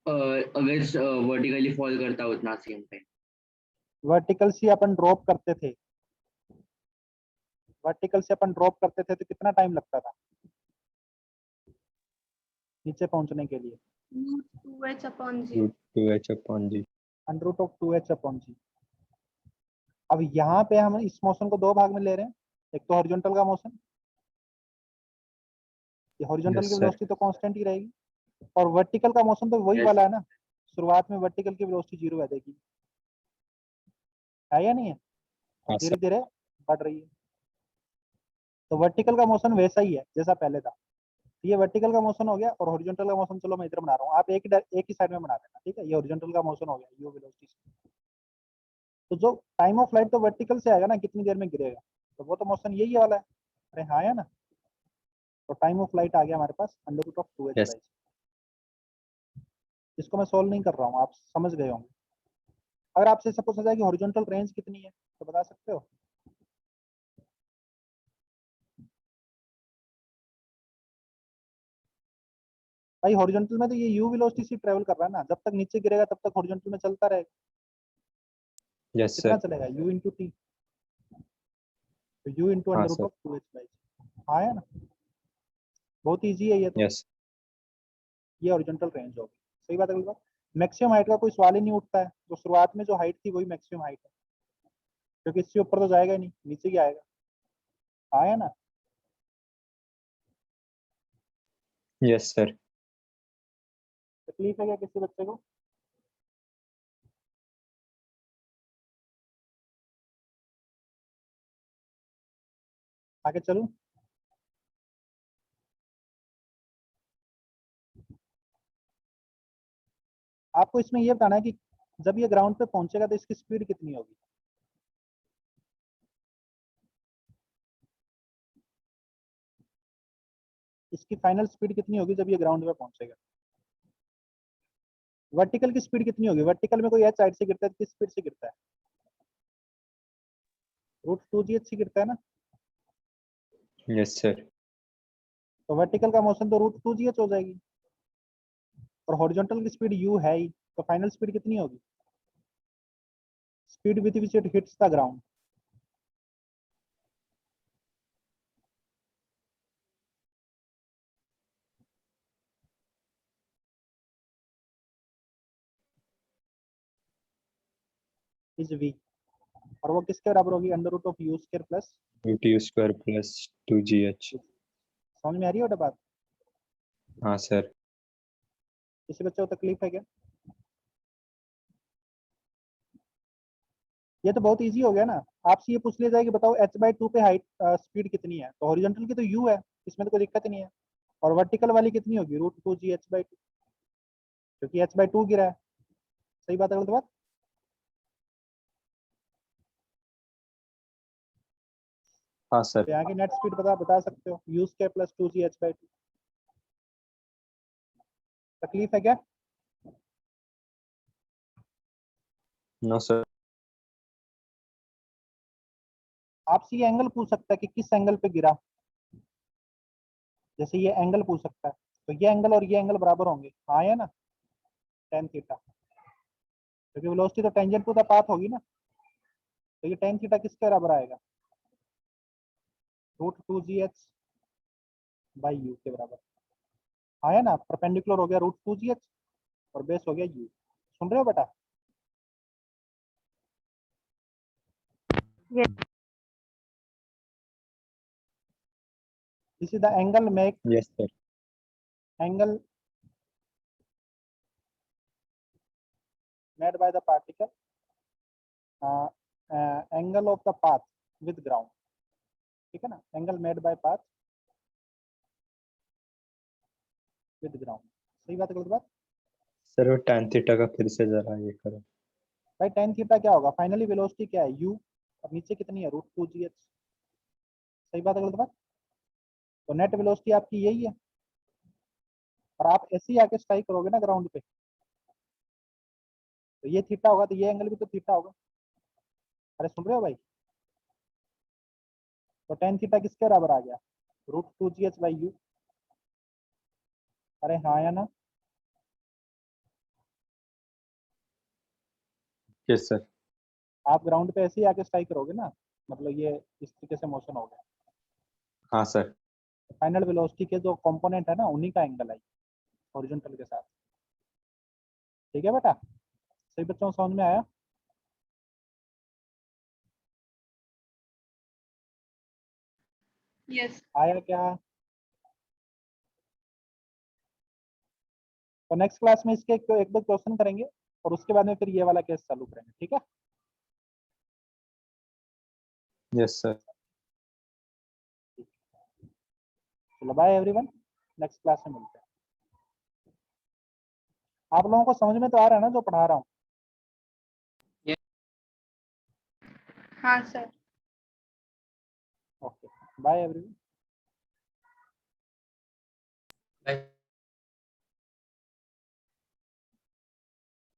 Speaker 2: अगर वर्टिकली फॉल करता उतना सेम टाइम।
Speaker 1: वर्टिकल से अपन ड्रॉप करते थे, वर्टिकल से अपन ड्रॉप करते थे तो कितना टाइम लगता था नीचे पहुंचने के लिए।
Speaker 6: 2h/g।
Speaker 5: Root 2h/g।
Speaker 1: Under root of 2h/g। अब यहाँ पे हम इस मोशन को दो भाग में ले रहे हैं, एक तो हॉरिजॉन्टल का मोशन, ये हॉरिजॉन्टल
Speaker 5: Yes,
Speaker 1: की
Speaker 5: sir.
Speaker 1: वेलोसिटी तो कांस्टेंट ही रहेगी, और वर्टिकल का मोशन तो वही
Speaker 2: Yes.
Speaker 1: वाला है ना। शुरुआत में वर्टिकल की वेलोसिटी 0 है, देखिए है या नहीं है,
Speaker 5: हाँ
Speaker 1: धीरे
Speaker 5: सर।
Speaker 1: धीरे बढ़ रही है। तो वर्टिकल का मोशन वैसा ही है जैसा पहले था। ये वर्टिकल का मोशन हो गया, और हॉरिजॉन्टल का मोशन चलो मैं इधर बना रहा हूँ, आप एक ही साइड में बना देना, ठीक है। ये हॉरिजॉन्टल का मोशन हो गया यू वेलोसिटी से। तो जो टाइम ऑफ फ्लाइट तो वर्टिकल से आएगा ना, कितनी देर में गिरेगा, तो वो तो मोशन यही वाला है। अरे हाँ है ना। तो टाइम ऑफ फ्लाइट आ गया हमारे पास under root of 2h/g।
Speaker 5: Yes.
Speaker 1: इसको मैं सॉल्व नहीं कर रहा हूँ, आप समझ गए होंगे। अगर आपसे सपोज हो जाए कि हॉरिजॉन्टल रेंज कितनी है तो बता सकते हो। भाई हॉरिजॉन्टल में तो ये यू वेलोसिटी से ट्रेवल कर रहा है ना, जब तक नीचे गिरेगा तब तक हॉरिजॉन्टल में चलता रहेगा।
Speaker 5: यस
Speaker 1: कितना
Speaker 5: सर।
Speaker 1: चलेगा u इंटू टी, तो u इंटू
Speaker 5: हाँ
Speaker 1: under root
Speaker 5: sir.
Speaker 1: Of 2h/g। हाँ है ना, बहुत इजी है ये तो।
Speaker 5: यस।
Speaker 1: ये हॉरिजॉन्टल रेंज होगी, सही बात है। बात मैक्सिमम हाइट का कोई सवाल ही नहीं उठता है, तो शुरुआत में जो हाइट थी वही मैक्सिमम हाइट है, क्योंकि इससे ऊपर तो जाएगा ही नहीं, नीचे ही आएगा। हाँ है ना।
Speaker 5: Yes sir.
Speaker 1: तकलीफ है क्या किसी बच्चे को। आगे चलूं। आपको इसमें ये बताना है कि जब ये ग्राउंड पे पहुंचेगा तो इसकी स्पीड कितनी होगी। इसकी फाइनल स्पीड कितनी होगी जब ये ग्राउंड पे पहुंचेगा। वर्टिकल की स्पीड कितनी होगी, वर्टिकल में कोई एच साइड से गिरता है तो किस स्पीड से गिरता है, √2gh से गिरता है ना।
Speaker 5: Yes sir.
Speaker 1: तो वर्टिकल का मोशन तो √2gh हो जाएगी, और हॉरिजॉन्टल की स्पीड u है ही, तो फाइनल स्पीड कितनी होगी, speed with which it hits the ground, is v, और वो किसके बराबर होगी, under root of u square plus,
Speaker 5: root u square plus 2gh.
Speaker 1: समझ में आ रही है बेटा बात?
Speaker 5: हाँ सर.
Speaker 1: किसी बच्चे को तकलीफ है क्या? ये तो बहुत इजी हो गया ना। आपसे ये पूछ लिया जाए कि बताओ h/2 पे हाइट स्पीड कितनी है, तो हॉरिजॉन्टल की तो u है, इसमें तो कोई दिक्कत ही नहीं है, और वर्टिकल वाली कितनी होगी, √2g h/2, क्योंकि h/2 गिरा है। सही बात है गलत बात?
Speaker 5: हाँ सर.
Speaker 1: तो यहाँ की नेट स्पीड बता सकते हो, u square plus 2g h/2। तकलीफ है क्या?
Speaker 5: No sir.
Speaker 1: आपसे ये एंगल पूछ सकता है कि किस एंगल पे गिरा, जैसे ये एंगल पूछ सकता है, तो ये एंगल और ये एंगल बराबर होंगे, हाँ या ना, tan थीटा, क्योंकि वेलोसिटी तो टेंजेंट टू द पाथ होगी ना, तो ये tan थीटा किसके बराबर आएगा, √2gh/u के बराबर, हाँ या ना, परपेंडिकुलर हो गया √2gh और बेस हो गया u। सुन रहे हो बेटा?
Speaker 4: Yes.
Speaker 1: This is the angle make
Speaker 5: Yes sir.
Speaker 1: angle made by the particle, angle of the path with ground, ठीक है ना, angle made by path with ground. सही बात है गलत बात?
Speaker 5: सर वो tan थीटा का फिर से जरा ये करो.
Speaker 1: भाई tan थीटा क्या होगा, फाइनली वेलोसिटी क्या है u, और नीचे कितनी है √2gh। सही बात है गलत बात? तो नेट वेलोसिटी आपकी यही है, और आप ऐसे ही आके स्ट्राइक करोगे ना ग्राउंड पे, तो ये थीटा होगा, तो ये एंगल भी तो थीटा होगा। अरे सुन रहे हो भाई? तो tan थीटा किसके बराबर आ गया, √2gh/u। अरे हाँ या ना?
Speaker 5: Yes sir.
Speaker 1: आप ग्राउंड पे ऐसे ही आके स्ट्राइक करोगे ना, मतलब ये इस तरीके से मोशन हो गया,
Speaker 5: हाँ सर.
Speaker 1: फाइनल वेलोसिटी के जो कंपोनेंट है ना, उन्हीं का एंगल है हॉरिजॉन्टल के साथ। ठीक है बेटा? सही बच्चों को समझ में आया?
Speaker 6: यस।
Speaker 1: आया क्या? तो नेक्स्ट क्लास में इसके एक दो क्वेश्चन करेंगे, और उसके बाद में फिर ये वाला केस चालू करेंगे, ठीक है?
Speaker 5: Yes sir.
Speaker 1: चलो बाय एवरीवन, नेक्स्ट क्लास में मिलते हैं। आप लोगों को समझ में तो आ रहा है ना जो पढ़ा रहा हूँ?
Speaker 6: हाँ सर।
Speaker 1: Okay, bye everyone.